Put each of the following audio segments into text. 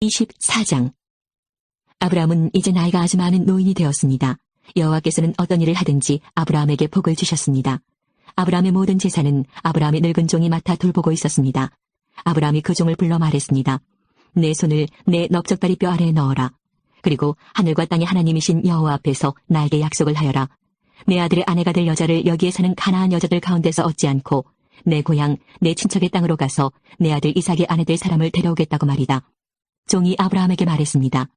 24장. 아브라함은 이제 나이가 아주 많은 노인이 되었습니다. 여호와께서는 어떤 일을 하든지 아브라함에게 복을 주셨습니다. 아브라함의 모든 재산은 아브라함의 늙은 종이 맡아 돌보고 있었습니다. 아브라함이 그 종을 불러 말했습니다. 내 손을 내 넓적다리 뼈 아래에 넣어라. 그리고 하늘과 땅의 하나님이신 여호와 앞에서 나에게 약속을 하여라. 내 아들의 아내가 될 여자를 여기에 사는 가나안 여자들 가운데서 얻지 않고 내 고향 내 친척의 땅으로 가서 내 아들 이삭의 아내 될 사람을 데려오겠다고 말이다. 종이 아브라함에게 말했습니다.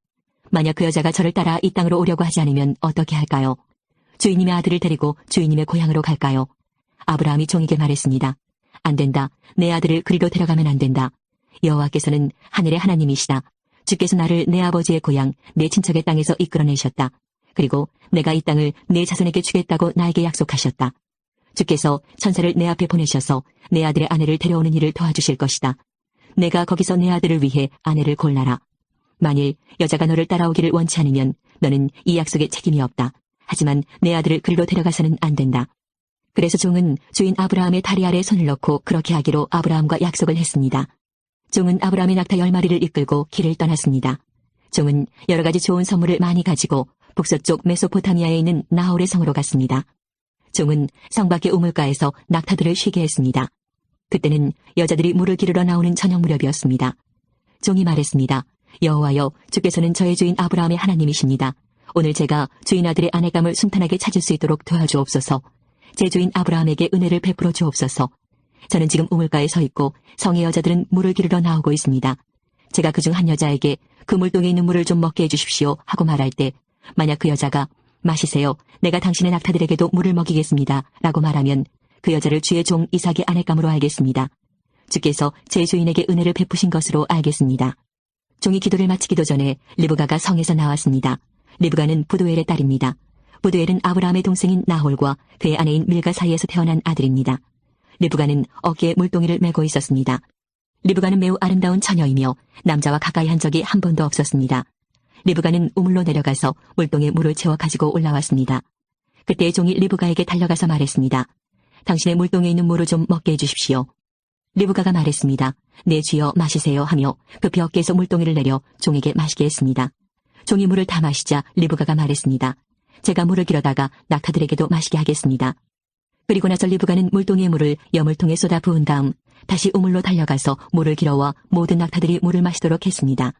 만약 그 여자가 저를 따라 이 땅으로 오려고 하지 않으면 어떻게 할까요? 주인님의 아들을 데리고 주인님의 고향으로 갈까요? 아브라함이 종에게 말했습니다. 안 된다. 내 아들을 그리로 데려가면 안 된다. 여호와께서는 하늘의 하나님이시다. 주께서 나를 내 아버지의 고향, 내 친척의 땅에서 이끌어내셨다. 그리고 내가 이 땅을 내 자손에게 주겠다고 나에게 약속하셨다. 주께서 천사를 내 앞에 보내셔서 내 아들의 아내를 데려오는 일을 도와주실 것이다. 내가 거기서 내 아들을 위해 아내를 골라라. 만일 여자가 너를 따라오기를 원치 않으면 너는 이 약속에 책임이 없다. 하지만 내 아들을 그리로 데려가서는 안 된다. 그래서 종은 주인 아브라함의 다리 아래에 손을 넣고 그렇게 하기로 아브라함과 약속을 했습니다. 종은 아브라함의 낙타 10마리를 이끌고 길을 떠났습니다. 종은 여러 가지 좋은 선물을 많이 가지고 북서쪽 메소포타미아에 있는 나홀의 성으로 갔습니다. 종은 성 밖의 우물가에서 낙타들을 쉬게 했습니다. 그때는 여자들이 물을 기르러 나오는 저녁 무렵이었습니다. 종이 말했습니다. 여호와여, 주께서는 저의 주인 아브라함의 하나님이십니다. 오늘 제가 주인 아들의 아내감을 순탄하게 찾을 수 있도록 도와주옵소서. 제 주인 아브라함에게 은혜를 베풀어 주옵소서. 저는 지금 우물가에 서 있고 성의 여자들은 물을 기르러 나오고 있습니다. 제가 그중 한 여자에게 그 물동에 있는 물을 좀 먹게 해주십시오 하고 말할 때 만약 그 여자가 마시세요. 내가 당신의 낙타들에게도 물을 먹이겠습니다. 라고 말하면 그 여자를 주의 종 이삭의 아내감으로 알겠습니다. 주께서 제 주인에게 은혜를 베푸신 것으로 알겠습니다. 종이 기도를 마치기도 전에 리브가가 성에서 나왔습니다. 리브가는 부두엘의 딸입니다. 부두엘은 아브라함의 동생인 나홀과 그의 아내인 밀가 사이에서 태어난 아들입니다. 리브가는 어깨에 물동이를 메고 있었습니다. 리브가는 매우 아름다운 처녀이며 남자와 가까이 한 적이 한 번도 없었습니다. 리브가는 우물로 내려가서 물동에 물을 채워 가지고 올라왔습니다. 그때 종이 리브가에게 달려가서 말했습니다. 당신의 물동에 있는 물을 좀 먹게 해주십시오. 리브가가 말했습니다. 네 주여 마시세요 하며 급히 어깨에서 물동이를 내려 종에게 마시게 했습니다. 종이 물을 다 마시자 리브가가 말했습니다. 제가 물을 길어다가 낙타들에게도 마시게 하겠습니다. 그리고 나서 리브가는 물동이의 물을 여물통에 쏟아 부은 다음 다시 우물로 달려가서 물을 길어와 모든 낙타들이 물을 마시도록 했습니다.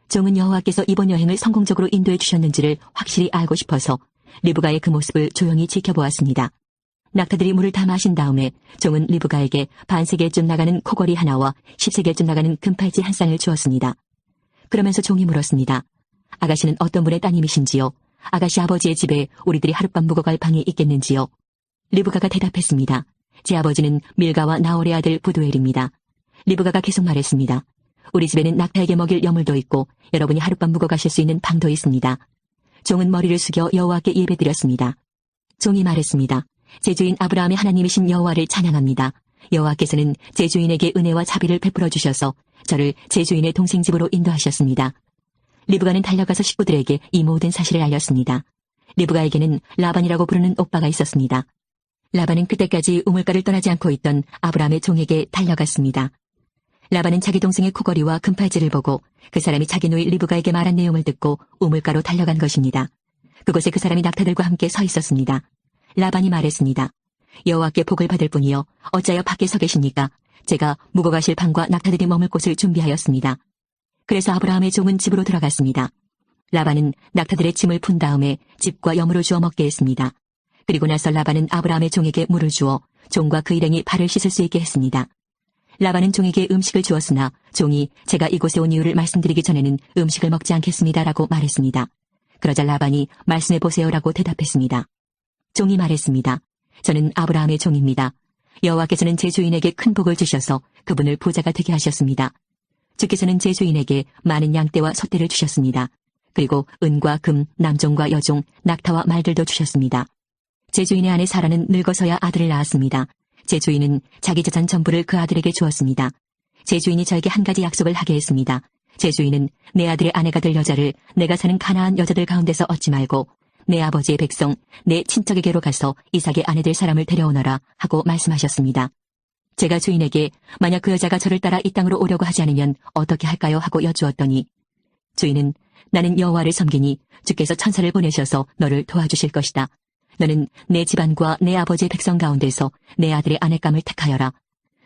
종은 여호와께서 이번 여행을 성공적으로 인도해 주셨는지를 확실히 알고 싶어서 리브가의 그 모습을 조용히 지켜보았습니다. 낙타들이 물을 다 마신 다음에 종은 리브가에게 반세겔쯤 나가는 코걸이 하나와 10세겔쯤 나가는 금팔찌 한 쌍을 주었습니다. 그러면서 종이 물었습니다. 아가씨는 어떤 분의 따님이신지요? 아가씨 아버지의 집에 우리들이 하룻밤 묵어갈 방이 있겠는지요? 리브가가 대답했습니다. 제 아버지는 밀가와 나홀의 아들 부두엘입니다. 리브가가 계속 말했습니다. 우리 집에는 낙타에게 먹일 여물도 있고 여러분이 하룻밤 묵어가실 수 있는 방도 있습니다. 종은 머리를 숙여 여호와께 예배드렸습니다. 종이 말했습니다. 제 주인 아브라함의 하나님이신 여호와를 찬양합니다. 여호와께서는 제 주인에게 은혜와 자비를 베풀어 주셔서 저를 제 주인의 동생 집으로 인도하셨습니다. 리브가는 달려가서 식구들에게 이 모든 사실을 알렸습니다. 리브가에게는 라반이라고 부르는 오빠가 있었습니다. 라반은 그때까지 우물가를 떠나지 않고 있던 아브라함의 종에게 달려갔습니다. 라반은 자기 동생의 코걸이와 금팔찌를 보고 그 사람이 자기 누이 리브가에게 말한 내용을 듣고 우물가로 달려간 것입니다. 그곳에 그 사람이 낙타들과 함께 서 있었습니다. 라반이 말했습니다. 여호와께 복을 받을 뿐이요 어찌하여 밖에 서 계십니까? 제가 묵어가실 방과 낙타들이 머물 곳을 준비하였습니다. 그래서 아브라함의 종은 집으로 들어갔습니다. 라반은 낙타들의 짐을 푼 다음에 집과 여물을 주어 먹게 했습니다. 그리고 나서 라반은 아브라함의 종에게 물을 주어 종과 그 일행이 발을 씻을 수 있게 했습니다. 라반은 종에게 음식을 주었으나 종이 제가 이곳에 온 이유를 말씀드리기 전에는 음식을 먹지 않겠습니다라고 말했습니다. 그러자 라반이 말씀해보세요라고 대답했습니다. 종이 말했습니다. 저는 아브라함의 종입니다. 여호와께서는 제 주인에게 큰 복을 주셔서 그분을 부자가 되게 하셨습니다. 주께서는 제 주인에게 많은 양떼와 소떼를 주셨습니다. 그리고 은과 금, 남종과 여종, 낙타와 말들도 주셨습니다. 제 주인의 아내 사라는 늙어서야 아들을 낳았습니다. 제 주인은 자기 재산 전부를 그 아들에게 주었습니다. 제 주인이 저에게 한 가지 약속을 하게 했습니다. 제 주인은 내 아들의 아내가 될 여자를 내가 사는 가나안 여자들 가운데서 얻지 말고 내 아버지의 백성, 내 친척에게로 가서 이삭의 아내 될 사람을 데려오너라 하고 말씀하셨습니다. 제가 주인에게 만약 그 여자가 저를 따라 이 땅으로 오려고 하지 않으면 어떻게 할까요? 하고 여쭈었더니 주인은 나는 여호와를 섬기니 주께서 천사를 보내셔서 너를 도와주실 것이다. 너는 내 집안과 내 아버지의 백성 가운데서 내 아들의 아내감을 택하여라.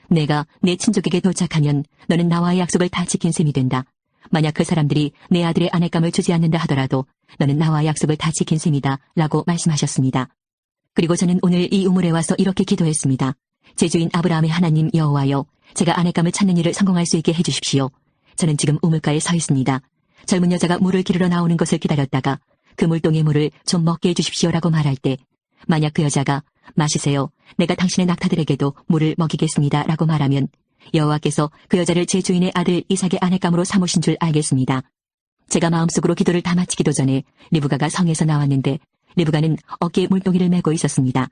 내가 내 친족에게 도착하면 너는 나와의 약속을 다 지킨 셈이 된다. 만약 그 사람들이 내 아들의 아내감을 주지 않는다 하더라도 너는 나와의 약속을 다 지킨 셈이다 라고 말씀하셨습니다. 그리고 저는 오늘 이 우물에 와서 이렇게 기도했습니다. 제 주인 아브라함의 하나님 여호와여, 제가 아내감을 찾는 일을 성공할 수 있게 해주십시오. 저는 지금 우물가에 서 있습니다. 젊은 여자가 물을 기르러 나오는 것을 기다렸다가 그 물동의 물을 좀 먹게 해주십시오라고 말할 때 만약 그 여자가 마시세요. 내가 당신의 낙타들에게도 물을 먹이겠습니다 라고 말하면 여호와께서 그 여자를 제 주인의 아들 이삭의 아내감으로 삼으신 줄 알겠습니다. 제가 마음속으로 기도를 다 마치기도 전에 리브가가 성에서 나왔는데 리브가는 어깨에 물동이를 메고 있었습니다.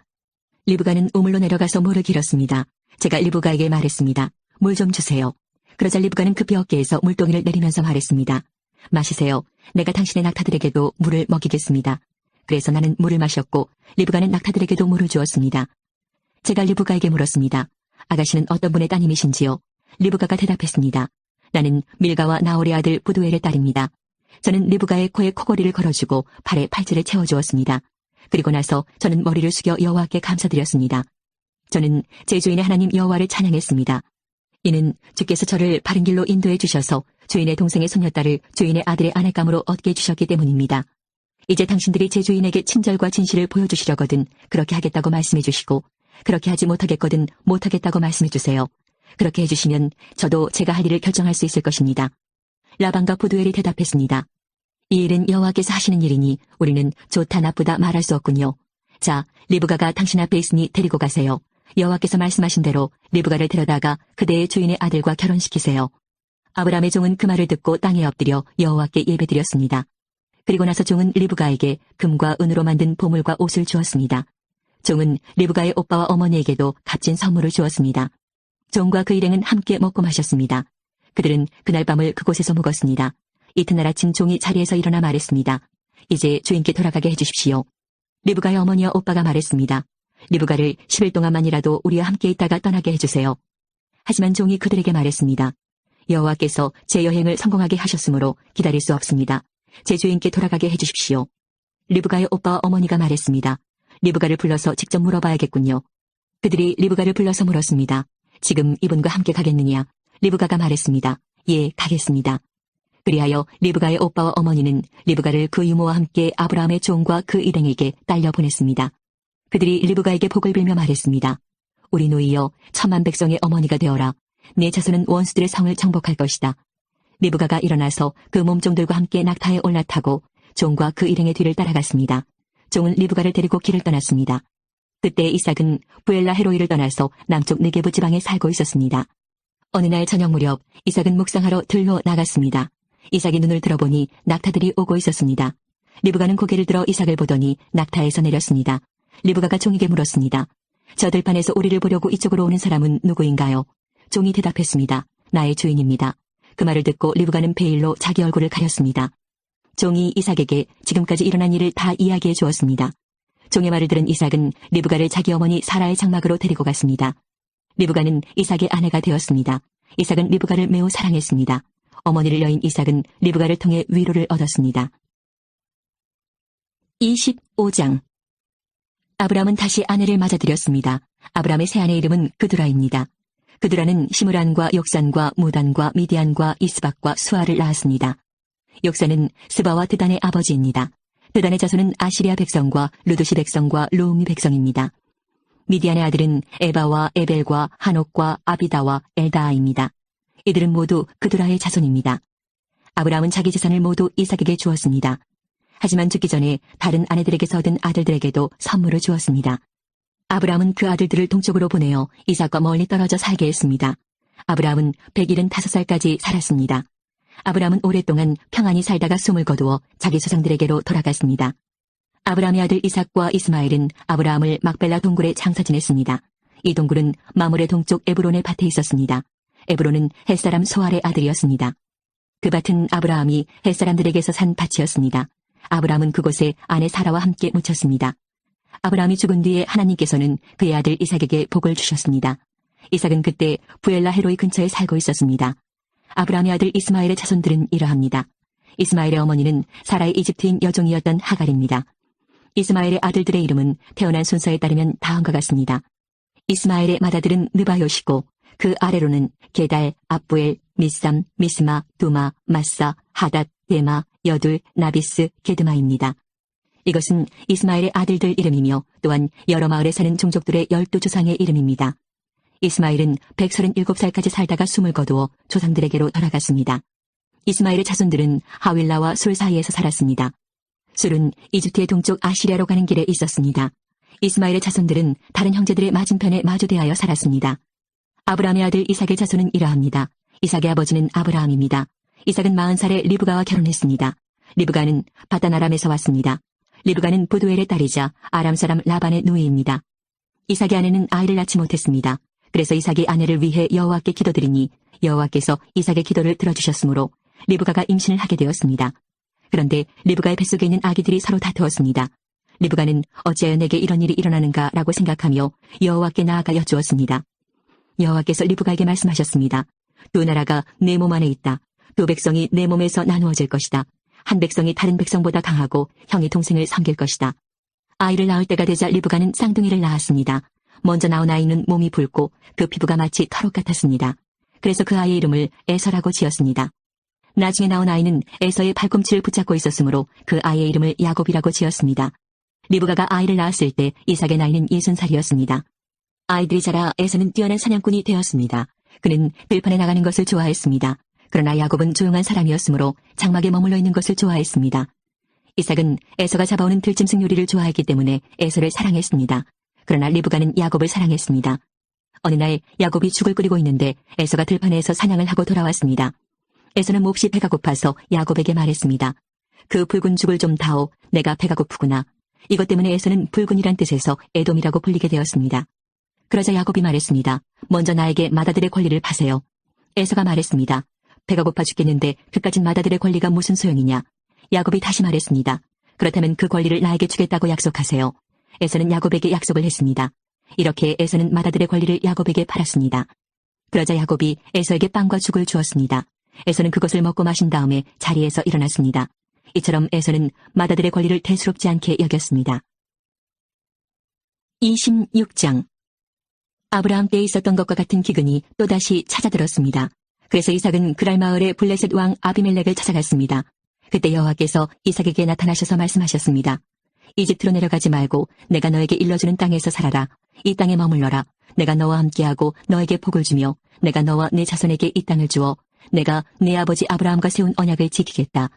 리브가는 우물로 내려가서 물을 길었습니다. 제가 리브가에게 말했습니다. 물 좀 주세요. 그러자 리브가는 급히 어깨에서 물동이를 내리면서 말했습니다. 마시세요. 내가 당신의 낙타들에게도 물을 먹이겠습니다. 그래서 나는 물을 마셨고 리브가는 낙타들에게도 물을 주었습니다. 제가 리브가에게 물었습니다. 아가씨는 어떤 분의 따님이신지요? 리브가가 대답했습니다. 나는 밀가와 나홀의 아들 부두엘의 딸입니다. 저는 리브가의 코에 코걸이를 걸어주고 팔에 팔찌를 채워주었습니다. 그리고 나서 저는 머리를 숙여 여호와께 감사드렸습니다. 저는 제 주인의 하나님 여호와를 찬양했습니다. 이는 주께서 저를 바른 길로 인도해 주셔서 주인의 동생의 손녀딸을 주인의 아들의 아내감으로 얻게 해주셨기 때문입니다. 이제 당신들이 제 주인에게 친절과 진실을 보여주시려거든 그렇게 하겠다고 말씀해 주시고 그렇게 하지 못하겠거든 못하겠다고 말씀해 주세요. 그렇게 해주시면 저도 제가 할 일을 결정할 수 있을 것입니다. 라반과 부두엘이 대답했습니다. 이 일은 여호와께서 하시는 일이니 우리는 좋다 나쁘다 말할 수 없군요. 자, 리브가가 당신 앞에 있으니 데리고 가세요. 여호와께서 말씀하신 대로 리브가를 데려다가 그대의 주인의 아들과 결혼시키세요. 아브라함의 종은 그 말을 듣고 땅에 엎드려 여호와께 예배드렸습니다. 그리고 나서 종은 리브가에게 금과 은으로 만든 보물과 옷을 주었습니다. 종은 리브가의 오빠와 어머니에게도 값진 선물을 주었습니다. 종과 그 일행은 함께 먹고 마셨습니다. 그들은 그날 밤을 그곳에서 묵었습니다. 이튿날 아침 종이 자리에서 일어나 말했습니다. 이제 주인께 돌아가게 해주십시오. 리브가의 어머니와 오빠가 말했습니다. 리브가를 10일 동안만이라도 우리와 함께 있다가 떠나게 해주세요. 하지만 종이 그들에게 말했습니다. 여호와께서 제 여행을 성공하게 하셨으므로 기다릴 수 없습니다. 제 주인께 돌아가게 해주십시오. 리브가의 오빠와 어머니가 말했습니다. 리브가를 불러서 직접 물어봐야겠군요. 그들이 리브가를 불러서 물었습니다. 지금 이분과 함께 가겠느냐? 리브가가 말했습니다. 예, 가겠습니다. 그리하여 리브가의 오빠와 어머니는 리브가를 그 유모와 함께 아브라함의 종과 그 일행에게 딸려 보냈습니다. 그들이 리브가에게 복을 빌며 말했습니다. 우리 노이여 천만 백성의 어머니가 되어라. 내 자손은 원수들의 성을 정복할 것이다. 리브가가 일어나서 그 몸종들과 함께 낙타에 올라타고 종과 그 일행의 뒤를 따라갔습니다. 종은 리브가를 데리고 길을 떠났습니다. 그때 이삭은 부엘라 헤로이를 떠나서 남쪽 느게부 지방에 살고 있었습니다. 어느 날 저녁 무렵 이삭은 묵상하러 들로 나갔습니다. 이삭이 눈을 들어보니 낙타들이 오고 있었습니다. 리브가는 고개를 들어 이삭을 보더니 낙타에서 내렸습니다. 리브가가 종에게 물었습니다. 저 들판에서 우리를 보려고 이쪽으로 오는 사람은 누구인가요? 종이 대답했습니다. 나의 주인입니다. 그 말을 듣고 리브가는 베일로 자기 얼굴을 가렸습니다. 종이 이삭에게 지금까지 일어난 일을 다 이야기해 주었습니다. 종의 말을 들은 이삭은 리브가를 자기 어머니 사라의 장막으로 데리고 갔습니다. 리브가는 이삭의 아내가 되었습니다. 이삭은 리브가를 매우 사랑했습니다. 어머니를 여인 이삭은 리브가를 통해 위로를 얻었습니다. 25장 아브람은 다시 아내를 맞아들였습니다. 아브람의 새 아내 이름은 그두라입니다. 그두라는 시므란과 욕산과 무단과 미디안과 이스박과 수아를 낳았습니다. 욕산은 스바와 드단의 아버지입니다. 드단의 자손은 아시리아 백성과 루두시 백성과 루미 백성입니다. 미디안의 아들은 에바와 에벨과 한옥과 아비다와 엘다아입니다. 이들은 모두 그두라의 자손입니다. 아브라함은 자기 재산을 모두 이삭에게 주었습니다. 하지만 죽기 전에 다른 아내들에게서 얻은 아들들에게도 선물을 주었습니다. 아브라함은 그 아들들을 동쪽으로 보내어 이삭과 멀리 떨어져 살게 했습니다. 아브라함은 175살까지 살았습니다. 아브라함은 오랫동안 평안히 살다가 숨을 거두어 자기 조상들에게로 돌아갔습니다. 아브라함의 아들 이삭과 이스마엘은 아브라함을 막벨라 동굴에 장사 지냈습니다. 이 동굴은 마물의 동쪽 에브론의 밭에 있었습니다. 에브론은 햇사람 소알의 아들이었습니다. 그 밭은 아브라함이 햇사람들에게서 산 밭이었습니다. 아브라함은 그곳에 아내 사라와 함께 묻혔습니다. 아브라함이 죽은 뒤에 하나님께서는 그의 아들 이삭에게 복을 주셨습니다. 이삭은 그때 부엘라 헤로이 근처에 살고 있었습니다. 아브라함의 아들 이스마엘의 자손들은 이러합니다. 이스마엘의 어머니는 사라의 이집트인 여종이었던 하갈입니다. 이스마엘의 아들들의 이름은 태어난 순서에 따르면 다음과 같습니다. 이스마엘의 맏아들은 느바요시고 그 아래로는 게달, 압부엘, 미삼, 미스마, 두마, 마사, 하닷, 데마, 여둘, 나비스, 게드마입니다. 이것은 이스마엘의 아들들 이름이며 또한 여러 마을에 사는 종족들의 12조상의 이름입니다. 이스마엘은 137살까지 살다가 숨을 거두어 조상들에게로 돌아갔습니다. 이스마엘의 자손들은 하윌라와 술 사이에서 살았습니다. 술은 이집트의 동쪽 아시리아로 가는 길에 있었습니다. 이스마엘의 자손들은 다른 형제들의 맞은편에 마주대하여 살았습니다. 아브라함의 아들 이삭의 자손은 이러합니다. 이삭의 아버지는 아브라함입니다. 이삭은 40살에 리브가와 결혼했습니다. 리브가는 바단 아람에서 왔습니다. 리브가는 부두엘의 딸이자 아람 사람 라반의 누이입니다. 이삭의 아내는 아이를 낳지 못했습니다. 그래서 이삭이 아내를 위해 여호와께 기도드리니 여호와께서 이삭의 기도를 들어주셨으므로 리브가가 임신을 하게 되었습니다. 그런데 리브가의 뱃속에 있는 아기들이 서로 다투었습니다. 리브가는 어찌하여 내게 이런 일이 일어나는가라고 생각하며 여호와께 나아가 여쭈었습니다. 여호와께서 리브가에게 말씀하셨습니다. 두 나라가 내 몸 안에 있다. 두 백성이 내 몸에서 나누어질 것이다. 한 백성이 다른 백성보다 강하고 형이 동생을 섬길 것이다. 아이를 낳을 때가 되자 리브가는 쌍둥이를 낳았습니다. 먼저 나온 아이는 몸이 붉고 그 피부가 마치 털옷 같았습니다. 그래서 그 아이의 이름을 에서라고 지었습니다. 나중에 나온 아이는 에서의 발꿈치를 붙잡고 있었으므로 그 아이의 이름을 야곱이라고 지었습니다. 리브가가 아이를 낳았을 때 이삭의 나이는 60살이었습니다. 아이들이 자라 에서는 뛰어난 사냥꾼이 되었습니다. 그는 들판에 나가는 것을 좋아했습니다. 그러나 야곱은 조용한 사람이었으므로 장막에 머물러 있는 것을 좋아했습니다. 이삭은 에서가 잡아오는 들짐승 요리를 좋아했기 때문에 에서를 사랑했습니다. 그러나 리브가는 야곱을 사랑했습니다. 어느 날 야곱이 죽을 끓이고 있는데 에서가 들판에서 사냥을 하고 돌아왔습니다. 에서는 몹시 배가 고파서 야곱에게 말했습니다. 그 붉은 죽을 좀 다오. 내가 배가 고프구나. 이것 때문에 에서는 붉은이란 뜻에서 에돔이라고 불리게 되었습니다. 그러자 야곱이 말했습니다. 먼저 나에게 맏아들의 권리를 파세요. 에서가 말했습니다. 배가 고파 죽겠는데 그까진 맏아들의 권리가 무슨 소용이냐. 야곱이 다시 말했습니다. 그렇다면 그 권리를 나에게 주겠다고 약속하세요. 에서는 야곱에게 약속을 했습니다. 이렇게 에서는 맏아들의 권리를 야곱에게 팔았습니다. 그러자 야곱이 에서에게 빵과 죽을 주었습니다. 에서는 그것을 먹고 마신 다음에 자리에서 일어났습니다. 이처럼 에서는 맏아들의 권리를 대수롭지 않게 여겼습니다. 26장 아브라함 때에 있었던 것과 같은 기근이 또다시 찾아들었습니다. 그래서 이삭은 그랄 마을의 블레셋 왕 아비멜렉을 찾아갔습니다. 그때 여호와께서 이삭에게 나타나셔서 말씀하셨습니다. 이집트로 내려가지 말고 내가 너에게 일러주는 땅에서 살아라. 이 땅에 머물러라. 내가 너와 함께하고 너에게 복을 주며 내가 너와 네 자손에게 이 땅을 주어 내가 네 아버지 아브라함과 세운 언약을 지키겠다.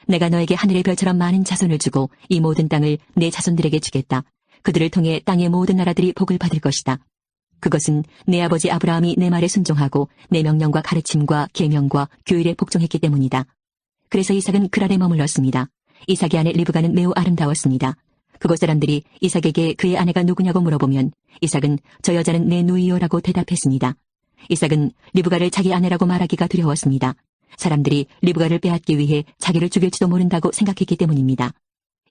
내가 너에게 하늘의 별처럼 많은 자손을 주고 이 모든 땅을 네 자손들에게 주겠다. 그들을 통해 땅의 모든 나라들이 복을 받을 것이다. 그것은 내 아버지 아브라함이 내 말에 순종하고 내 명령과 가르침과 계명과 교율에 복종했기 때문이다. 그래서 이삭은 그랄에 머물렀습니다. 이삭의 아내 리브가는 매우 아름다웠습니다. 그곳 사람들이 이삭에게 그의 아내가 누구냐고 물어보면 이삭은 저 여자는 내 누이요라고 대답했습니다. 이삭은 리브가를 자기 아내라고 말하기가 두려웠습니다. 사람들이 리브가를 빼앗기 위해 자기를 죽일지도 모른다고 생각했기 때문입니다.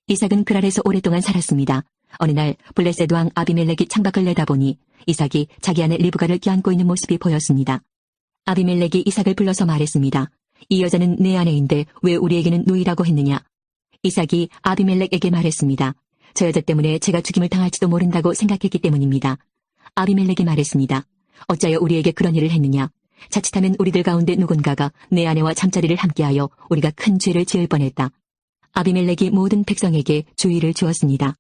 이삭은 그랄에서 오랫동안 살았습니다. 어느 날 블레셋 왕 아비멜렉이 창밖을 내다보니 이삭이 자기 아내 리브가를 껴안고 있는 모습이 보였습니다. 아비멜렉이 이삭을 불러서 말했습니다. 이 여자는 내 아내인데 왜 우리에게는 누이라고 했느냐? 이삭이 아비멜렉에게 말했습니다. 저 여자 때문에 제가 죽임을 당할지도 모른다고 생각했기 때문입니다. 아비멜렉이 말했습니다. 어찌하여 우리에게 그런 일을 했느냐? 자칫하면 우리들 가운데 누군가가 내 아내와 잠자리를 함께하여 우리가 큰 죄를 지을 뻔했다. 아비멜렉이 모든 백성에게 주의를 주었습니다.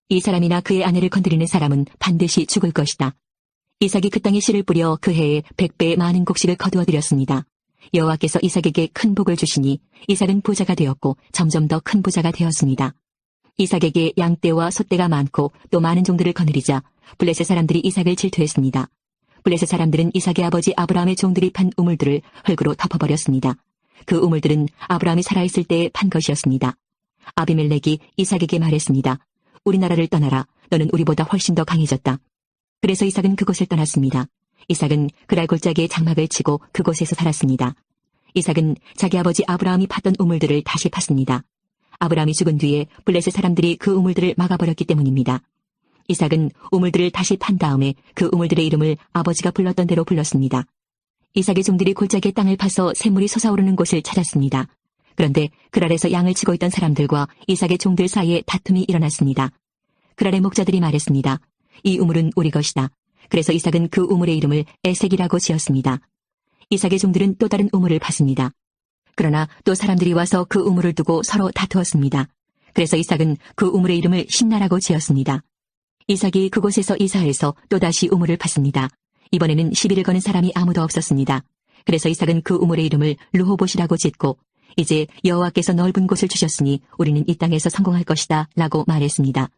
이 사람이나 그의 아내를 건드리는 사람은 반드시 죽을 것이다. 이삭이 그 땅에 씨를 뿌려 그 해에 100배의 많은 곡식을 거두어들였습니다. 여호와께서 이삭에게 큰 복을 주시니 이삭은 부자가 되었고 점점 더 큰 부자가 되었습니다. 이삭에게 양떼와 소떼가 많고 또 많은 종들을 거느리자 블레셋 사람들이 이삭을 질투했습니다. 블레셋 사람들은 이삭의 아버지 아브라함의 종들이 판 우물들을 흙으로 덮어버렸습니다. 그 우물들은 아브라함이 살아있을 때에 판 것이었습니다. 아비멜렉이 이삭에게 말했습니다. 우리나라를 떠나라. 너는 우리보다 훨씬 더 강해졌다. 그래서 이삭은 그곳을 떠났습니다. 이삭은 그랄 골짜기에 장막을 치고 그곳에서 살았습니다. 이삭은 자기 아버지 아브라함이 팠던 우물들을 다시 팠습니다. 아브라함이 죽은 뒤에 블레셋 사람들이 그 우물들을 막아버렸기 때문입니다. 이삭은 우물들을 다시 판 다음에 그 우물들의 이름을 아버지가 불렀던 대로 불렀습니다. 이삭의 종들이 골짜기에 땅을 파서 샘물이 솟아오르는 곳을 찾았습니다. 그런데 그랄에서 양을 치고 있던 사람들과 이삭의 종들 사이에 다툼이 일어났습니다. 그랄의 목자들이 말했습니다. 이 우물은 우리 것이다. 그래서 이삭은 그 우물의 이름을 에색이라고 지었습니다. 이삭의 종들은 또 다른 우물을 팠습니다. 그러나 또 사람들이 와서 그 우물을 두고 서로 다투었습니다. 그래서 이삭은 그 우물의 이름을 심나라고 지었습니다. 이삭이 그곳에서 이사해서 또다시 우물을 팠습니다. 이번에는 시비를 거는 사람이 아무도 없었습니다. 그래서 이삭은 그 우물의 이름을 르호봇이라고 짓고 이제 여호와께서 넓은 곳을 주셨으니 우리는 이 땅에서 성공할 것이다 라고 말했습니다.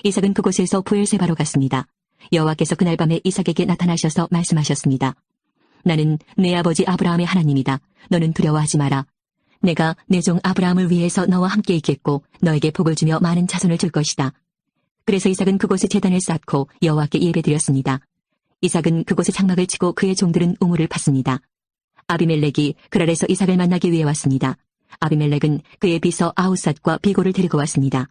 이삭은 그곳에서 브엘세바로 갔습니다. 여호와께서 그날 밤에 이삭에게 나타나셔서 말씀하셨습니다. 나는 내 아버지 아브라함의 하나님이다. 너는 두려워하지 마라. 내가 내 종 아브라함을 위해서 너와 함께 있겠고 너에게 복을 주며 많은 자손을 줄 것이다. 그래서 이삭은 그곳에 제단을 쌓고 여호와께 예배드렸습니다. 이삭은 그곳에 장막을 치고 그의 종들은 우물을 팠습니다. 아비멜렉이 그랄에서 이삭을 만나기 위해 왔습니다. 아비멜렉은 그의 비서 아우삿과 비고를 데리고 왔습니다.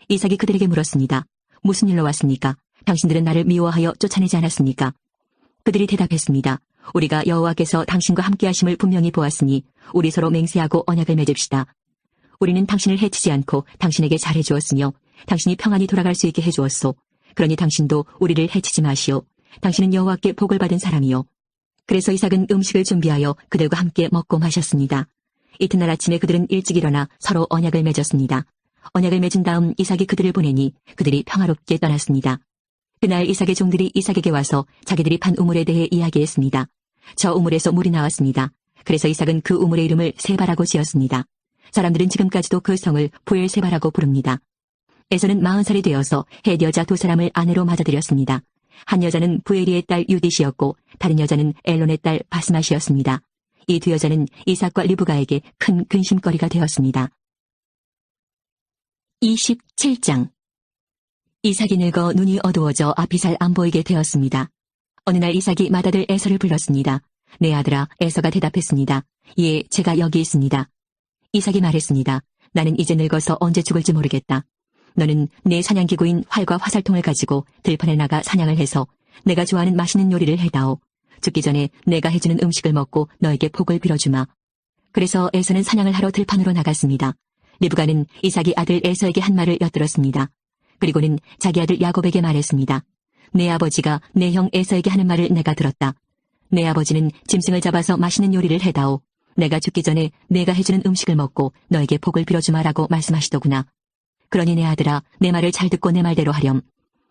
이삭이 그들에게 물었습니다. 무슨 일로 왔습니까? 당신들은 나를 미워하여 쫓아내지 않았습니까? 그들이 대답했습니다. 우리가 여호와께서 당신과 함께 하심을 분명히 보았으니 우리 서로 맹세하고 언약을 맺읍시다. 우리는 당신을 해치지 않고 당신에게 잘해 주었으며 당신이 평안히 돌아갈 수 있게 해 주었소. 그러니 당신도 우리를 해치지 마시오. 당신은 여호와께 복을 받은 사람이요. 그래서 이삭은 음식을 준비하여 그들과 함께 먹고 마셨습니다. 이튿날 아침에 그들은 일찍 일어나 서로 언약을 맺었습니다. 언약을 맺은 다음 이삭이 그들을 보내니 그들이 평화롭게 떠났습니다. 그날 이삭의 종들이 이삭에게 와서 자기들이 판 우물에 대해 이야기했습니다. 저 우물에서 물이 나왔습니다. 그래서 이삭은 그 우물의 이름을 세바라고 지었습니다. 사람들은 지금까지도 그 성을 브엘세바라고 부릅니다. 에서는 40살이 되어서 헷 여자 2사람을 아내로 맞아들였습니다. 한 여자는 부에리의 딸 유딧이었고 다른 여자는 엘론의 딸 바스맛이었습니다. 이 두 여자는 이삭과 리브가에게 큰 근심거리가 되었습니다. 27장 이삭이 늙어 눈이 어두워져 앞이 잘 안 보이게 되었습니다. 어느 날 이삭이 맏아들 에서를 불렀습니다. 내 아들아, 에서가 대답했습니다. 예, 제가 여기 있습니다. 이삭이 말했습니다. 나는 이제 늙어서 언제 죽을지 모르겠다. 너는 내 사냥기구인 활과 화살통을 가지고 들판에 나가 사냥을 해서 내가 좋아하는 맛있는 요리를 해다오. 죽기 전에 내가 해주는 음식을 먹고 너에게 복을 빌어주마. 그래서 에서는 사냥을 하러 들판으로 나갔습니다. 리브가는 이삭이 아들 에서에게 한 말을 엿들었습니다. 그리고는 자기 아들 야곱에게 말했습니다. 내 아버지가 내 형 에서에게 하는 말을 내가 들었다. 내 아버지는 짐승을 잡아서 맛있는 요리를 해다오. 내가 죽기 전에 내가 해주는 음식을 먹고 너에게 복을 빌어주마라고 말씀하시더구나. 그러니 내 아들아, 내 말을 잘 듣고 내 말대로 하렴.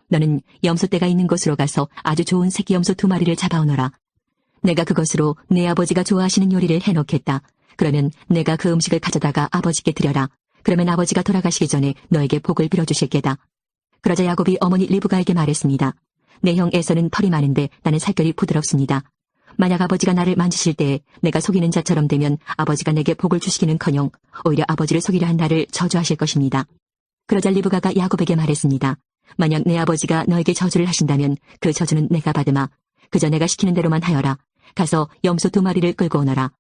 너는 염소떼가 있는 곳으로 가서 아주 좋은 새끼 염소 2마리를 잡아오너라. 내가 그것으로 내 아버지가 좋아하시는 요리를 해놓겠다. 그러면 내가 그 음식을 가져다가 아버지께 드려라. 그러면 아버지가 돌아가시기 전에 너에게 복을 빌어주실 게다. 그러자 야곱이 어머니 리브가에게 말했습니다. 내 형 에서는 털이 많은데 나는 살결이 부드럽습니다. 만약 아버지가 나를 만지실 때에 내가 속이는 자처럼 되면 아버지가 내게 복을 주시기는커녕 오히려 아버지를 속이려 한 나를 저주하실 것입니다. 그러자 리브가가 야곱에게 말했습니다. 만약 내 아버지가 너에게 저주를 하신다면 그 저주는 내가 받으마. 그저 내가 시키는 대로만 하여라. 가서 염소 2마리를 끌고 오너라.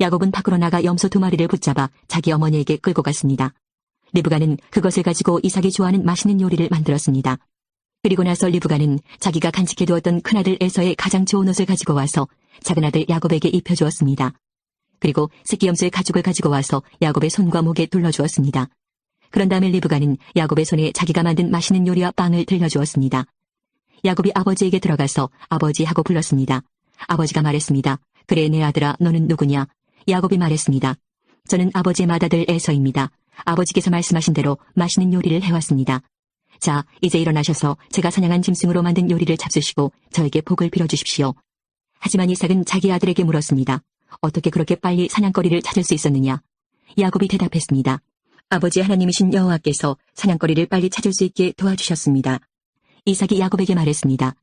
야곱은 밖으로 나가 염소 2마리를 붙잡아 자기 어머니에게 끌고 갔습니다. 리브가는 그것을 가지고 이삭이 좋아하는 맛있는 요리를 만들었습니다. 그리고 나서 리브가는 자기가 간직해두었던 큰아들 에서의 가장 좋은 옷을 가지고 와서 작은아들 야곱에게 입혀주었습니다. 그리고 새끼 염소의 가죽을 가지고 와서 야곱의 손과 목에 둘러주었습니다. 그런 다음에 리브가는 야곱의 손에 자기가 만든 맛있는 요리와 빵을 들려주었습니다. 야곱이 아버지에게 들어가서 아버지 하고 불렀습니다. 아버지가 말했습니다. 그래, 내 아들아, 너는 누구냐? 야곱이 말했습니다. 저는 아버지의 맏아들 에서입니다. 아버지께서 말씀하신 대로 맛있는 요리를 해왔습니다. 자, 이제 일어나셔서 제가 사냥한 짐승으로 만든 요리를 잡수시고 저에게 복을 빌어주십시오. 하지만 이삭은 자기 아들에게 물었습니다. 어떻게 그렇게 빨리 사냥거리를 찾을 수 있었느냐? 야곱이 대답했습니다. 아버지 하나님이신 여호와께서 사냥거리를 빨리 찾을 수 있게 도와주셨습니다. 이삭이 야곱에게 말했습니다.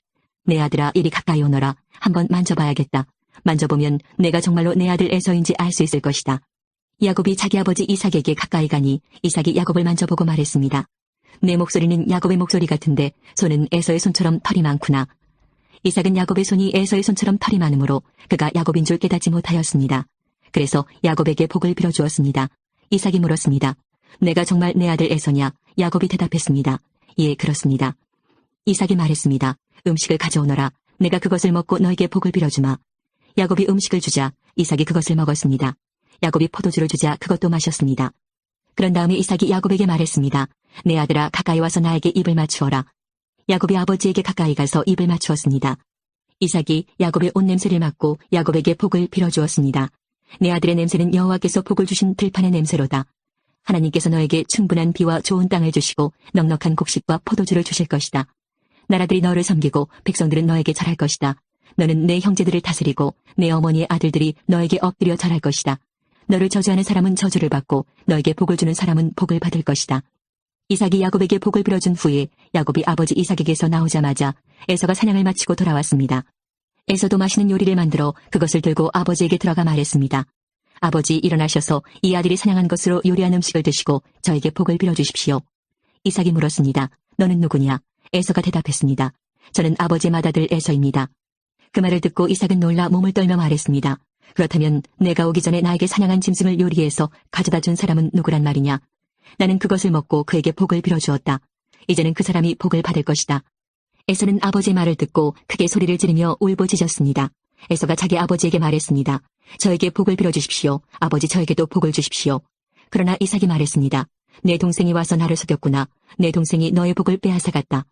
내 아들아, 이리 가까이 오너라. 한번 만져봐야겠다. 만져보면 내가 정말로 내 아들 에서인지 알 수 있을 것이다. 야곱이 자기 아버지 이삭에게 가까이 가니 이삭이 야곱을 만져보고 말했습니다. 내 목소리는 야곱의 목소리 같은데 손은 에서의 손처럼 털이 많구나. 이삭은 야곱의 손이 에서의 손처럼 털이 많으므로 그가 야곱인 줄 깨닫지 못하였습니다. 그래서 야곱에게 복을 빌어주었습니다. 이삭이 물었습니다. 내가 정말 내 아들 에서냐? 야곱이 대답했습니다. 예, 그렇습니다. 이삭이 말했습니다. 음식을 가져오너라. 내가 그것을 먹고 너에게 복을 빌어주마. 야곱이 음식을 주자 이삭이 그것을 먹었습니다. 야곱이 포도주를 주자 그것도 마셨습니다. 그런 다음에 이삭이 야곱에게 말했습니다. 내 아들아, 가까이 와서 나에게 입을 맞추어라. 야곱이 아버지에게 가까이 가서 입을 맞추었습니다. 이삭이 야곱의 옷 냄새를 맡고 야곱에게 복을 빌어주었습니다. 내 아들의 냄새는 여호와께서 복을 주신 들판의 냄새로다. 하나님께서 너에게 충분한 비와 좋은 땅을 주시고 넉넉한 곡식과 포도주를 주실 것이다. 나라들이 너를 섬기고 백성들은 너에게 절할 것이다. 너는 내 형제들을 다스리고 내 어머니의 아들들이 너에게 엎드려 절할 것이다. 너를 저주하는 사람은 저주를 받고 너에게 복을 주는 사람은 복을 받을 것이다. 이삭이 야곱에게 복을 빌어준 후에 야곱이 아버지 이삭에게서 나오자마자 에서가 사냥을 마치고 돌아왔습니다. 에서도 맛있는 요리를 만들어 그것을 들고 아버지에게 들어가 말했습니다. 아버지, 일어나셔서 이 아들이 사냥한 것으로 요리한 음식을 드시고 저에게 복을 빌어주십시오. 이삭이 물었습니다. 너는 누구냐? 에서가 대답했습니다. 저는 아버지의 맏아들 에서입니다. 그 말을 듣고 이삭은 놀라 몸을 떨며 말했습니다. 그렇다면 내가 오기 전에 나에게 사냥한 짐승을 요리해서 가져다 준 사람은 누구란 말이냐? 나는 그것을 먹고 그에게 복을 빌어주었다. 이제는 그 사람이 복을 받을 것이다. 에서는 아버지의 말을 듣고 크게 소리를 지르며 울부짖었습니다. 에서가 자기 아버지에게 말했습니다. 저에게 복을 빌어주십시오. 아버지, 저에게도 복을 주십시오. 그러나 이삭이 말했습니다. 내 동생이 와서 나를 속였구나. 내 동생이 너의 복을 빼앗아갔다.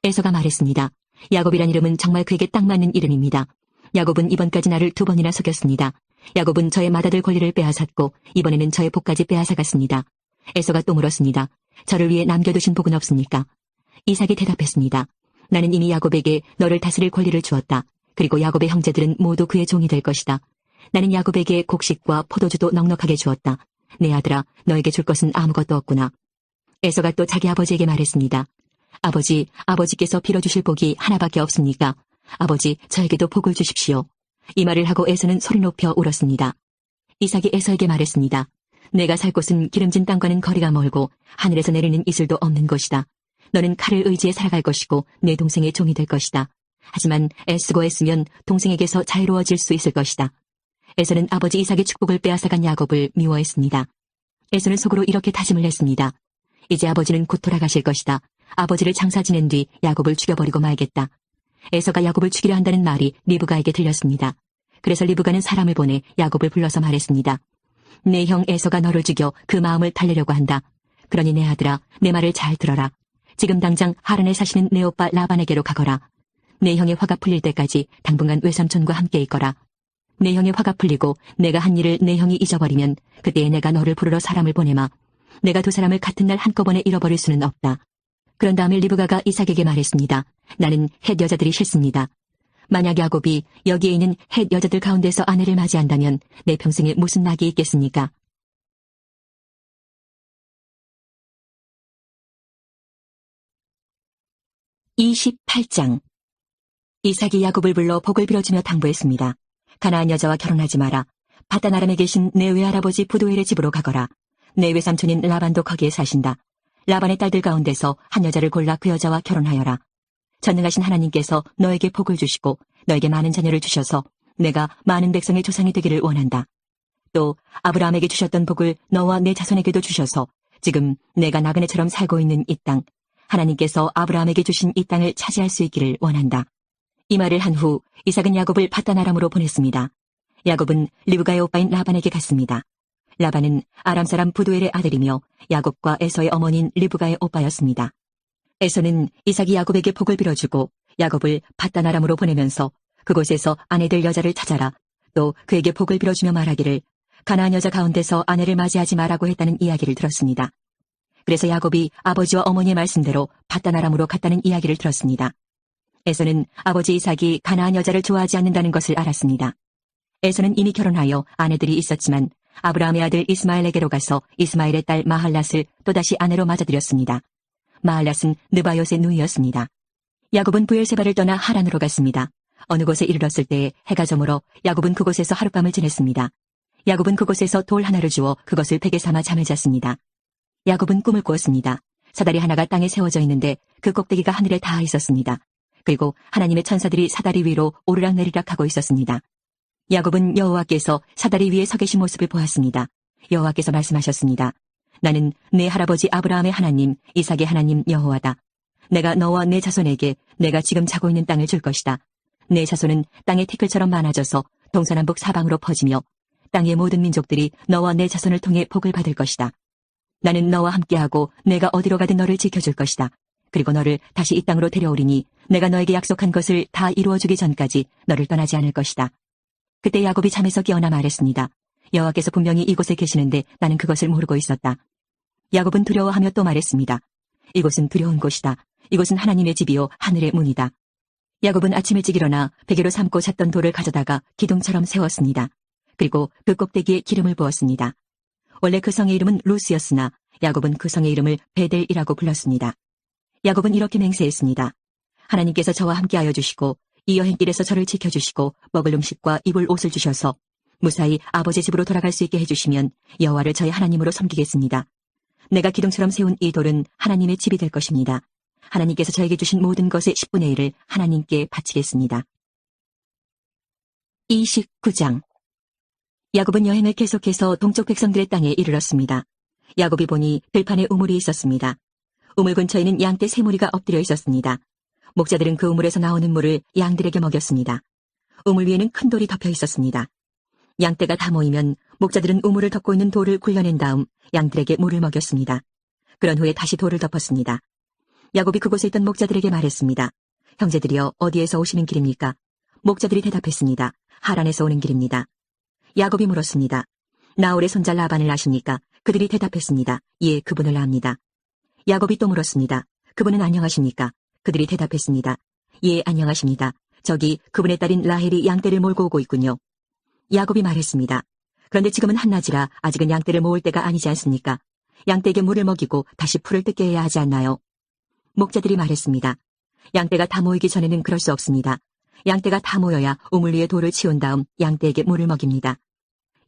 에서가 말했습니다. 야곱이란 이름은 정말 그에게 딱 맞는 이름입니다. 야곱은 이번까지 나를 2번이나 속였습니다. 야곱은 저의 맏아들 권리를 빼앗았고 이번에는 저의 복까지 빼앗아갔습니다. 에서가 또 물었습니다. 저를 위해 남겨두신 복은 없습니까? 이삭이 대답했습니다. 나는 이미 야곱에게 너를 다스릴 권리를 주었다. 그리고 야곱의 형제들은 모두 그의 종이 될 것이다. 나는 야곱에게 곡식과 포도주도 넉넉하게 주었다. 내 아들아, 너에게 줄 것은 아무것도 없구나. 에서가 또 자기 아버지에게 말했습니다. 아버지, 아버지께서 빌어주실 복이 하나밖에 없습니까? 아버지, 저에게도 복을 주십시오. 이 말을 하고 에서는 소리 높여 울었습니다. 이삭이 에서에게 말했습니다. 내가 살 곳은 기름진 땅과는 거리가 멀고 하늘에서 내리는 이슬도 없는 곳이다. 너는 칼을 의지해 살아갈 것이고 내 동생의 종이 될 것이다. 하지만 애쓰고 애쓰면 동생에게서 자유로워질 수 있을 것이다. 에서는 아버지 이삭의 축복을 빼앗아간 야곱을 미워했습니다. 에서는 속으로 이렇게 다짐을 했습니다. 이제 아버지는 곧 돌아가실 것이다. 아버지를 장사 지낸 뒤 야곱을 죽여버리고 말겠다. 에서가 야곱을 죽이려 한다는 말이 리브가에게 들렸습니다. 그래서 리브가는 사람을 보내 야곱을 불러서 말했습니다. 내 형 에서가 너를 죽여 그 마음을 달래려고 한다. 그러니 내 아들아, 내 말을 잘 들어라. 지금 당장 하란에 사시는 내 오빠 라반에게로 가거라. 내 형의 화가 풀릴 때까지 당분간 외삼촌과 함께 있거라. 내 형의 화가 풀리고 내가 한 일을 내 형이 잊어버리면 그때에 내가 너를 부르러 사람을 보내마. 내가 2사람을 같은 날 한꺼번에 잃어버릴 수는 없다. 그런 다음에 리브가가 이삭에게 말했습니다. 나는 헷 여자들이 싫습니다. 만약 야곱이 여기에 있는 헷 여자들 가운데서 아내를 맞이한다면 내 평생에 무슨 낙이 있겠습니까? (28장) 이삭이 야곱을 불러 복을 빌어주며 당부했습니다. 가나안 여자와 결혼하지 마라. 바단 아람에 계신 내 외할아버지 부두엘의 집으로 가거라. 내 외삼촌인 라반도 거기에 사신다. 라반의 딸들 가운데서 한 여자를 골라 그 여자와 결혼하여라. 전능하신 하나님께서 너에게 복을 주시고 너에게 많은 자녀를 주셔서 내가 많은 백성의 조상이 되기를 원한다. 또 아브라함에게 주셨던 복을 너와 내 자손에게도 주셔서 지금 내가 나그네처럼 살고 있는 이 땅, 하나님께서 아브라함에게 주신 이 땅을 차지할 수 있기를 원한다. 이 말을 한 후 이삭은 야곱을 바단 아람으로 보냈습니다. 야곱은 리브가의 오빠인 라반에게 갔습니다. 라반은 아람 사람 부두엘의 아들이며 야곱과 에서의 어머니인 리브가의 오빠였습니다. 에서는 이삭이 야곱에게 복을 빌어주고 야곱을 바단 아람으로 보내면서 그곳에서 아내들 여자를 찾아라. 또 그에게 복을 빌어주며 말하기를 가나안 여자 가운데서 아내를 맞이하지 말라고 했다는 이야기를 들었습니다. 그래서 야곱이 아버지와 어머니의 말씀대로 바단 아람으로 갔다는 이야기를 들었습니다. 에서는 아버지 이삭이 가나안 여자를 좋아하지 않는다는 것을 알았습니다. 에서는 이미 결혼하여 아내들이 있었지만 아브라함의 아들 이스마엘에게로 가서 이스마엘의 딸 마할랏을 또다시 아내로 맞아들였습니다. 마할랏은 느바요스의 누이였습니다. 야곱은 브엘세바를 떠나 하란으로 갔습니다. 어느 곳에 이르렀을 때에 해가 저물어 야곱은 그곳에서 하룻밤을 지냈습니다. 야곱은 그곳에서 돌 하나를 주어 그것을 베개 삼아 잠을 잤습니다. 야곱은 꿈을 꾸었습니다. 사다리 하나가 땅에 세워져 있는데 그 꼭대기가 하늘에 닿아 있었습니다. 그리고 하나님의 천사들이 사다리 위로 오르락내리락 하고 있었습니다. 야곱은 여호와께서 사다리 위에 서 계신 모습을 보았습니다. 여호와께서 말씀하셨습니다. 나는 내 할아버지 아브라함의 하나님, 이삭의 하나님 여호와다. 내가 너와 내 자손에게 내가 지금 자고 있는 땅을 줄 것이다. 내 자손은 땅의 티끌처럼 많아져서 동서남북 사방으로 퍼지며 땅의 모든 민족들이 너와 내 자손을 통해 복을 받을 것이다. 나는 너와 함께하고 내가 어디로 가든 너를 지켜줄 것이다. 그리고 너를 다시 이 땅으로 데려오리니 내가 너에게 약속한 것을 다 이루어주기 전까지 너를 떠나지 않을 것이다. 그때 야곱이 잠에서 깨어나 말했습니다. 여호와께서 분명히 이곳에 계시는데 나는 그것을 모르고 있었다. 야곱은 두려워하며 또 말했습니다. 이곳은 두려운 곳이다. 이곳은 하나님의 집이요 하늘의 문이다. 야곱은 아침 일찍 일어나 베개로 삶고 잤던 돌을 가져다가 기둥처럼 세웠습니다. 그리고 그 꼭대기에 기름을 부었습니다. 원래 그 성의 이름은 루스였으나 야곱은 그 성의 이름을 베델이라고 불렀습니다. 야곱은 이렇게 맹세했습니다. 하나님께서 저와 함께하여 주시고 이 여행길에서 저를 지켜주시고 먹을 음식과 입을 옷을 주셔서 무사히 아버지 집으로 돌아갈 수 있게 해주시면 여호와를 저의 하나님으로 섬기겠습니다. 내가 기둥처럼 세운 이 돌은 하나님의 집이 될 것입니다. 하나님께서 저에게 주신 모든 것의 10분의 1을 하나님께 바치겠습니다. 29장 야곱은 여행을 계속해서 동쪽 백성들의 땅에 이르렀습니다. 야곱이 보니 들판에 우물이 있었습니다. 우물 근처에는 양떼 3무리가 엎드려 있었습니다. 목자들은 그 우물에서 나오는 물을 양들에게 먹였습니다. 우물 위에는 큰 돌이 덮여 있었습니다. 양떼가 다 모이면 목자들은 우물을 덮고 있는 돌을 굴려낸 다음 양들에게 물을 먹였습니다. 그런 후에 다시 돌을 덮었습니다. 야곱이 그곳에 있던 목자들에게 말했습니다. 형제들이여 어디에서 오시는 길입니까? 목자들이 대답했습니다. 하란에서 오는 길입니다. 야곱이 물었습니다. 나홀의 손자 라반을 아십니까? 그들이 대답했습니다. 예, 그분을 압니다. 야곱이 또 물었습니다. 그분은 안녕하십니까? 그들이 대답했습니다. 예, 안녕하십니다. 저기 그분의 딸인 라헬이 양떼를 몰고 오고 있군요. 야곱이 말했습니다. 그런데 지금은 한낮이라 아직은 양떼를 모을 때가 아니지 않습니까? 양떼에게 물을 먹이고 다시 풀을 뜯게 해야 하지 않나요? 목자들이 말했습니다. 양떼가 다 모이기 전에는 그럴 수 없습니다. 양떼가 다 모여야 우물 위에 돌을 치운 다음 양떼에게 물을 먹입니다.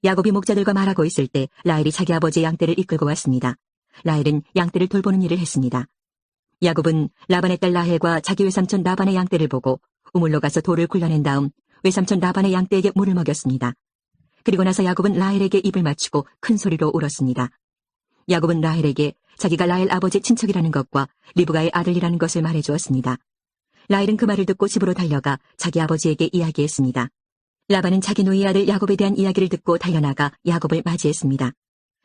야곱이 목자들과 말하고 있을 때 라헬이 자기 아버지의 양떼를 이끌고 왔습니다. 라헬은 양떼를 돌보는 일을 했습니다. 야곱은 라반의 딸 라헬과 자기 외삼촌 라반의 양떼를 보고 우물로 가서 돌을 굴려낸 다음 외삼촌 라반의 양떼에게 물을 먹였습니다. 그리고 나서 야곱은 라헬에게 입을 맞추고 큰 소리로 울었습니다. 야곱은 라헬에게 자기가 라헬 아버지 친척이라는 것과 리브가의 아들이라는 것을 말해주었습니다. 라헬은 그 말을 듣고 집으로 달려가 자기 아버지에게 이야기했습니다. 라반은 자기 노이의 아들 야곱에 대한 이야기를 듣고 달려나가 야곱을 맞이했습니다.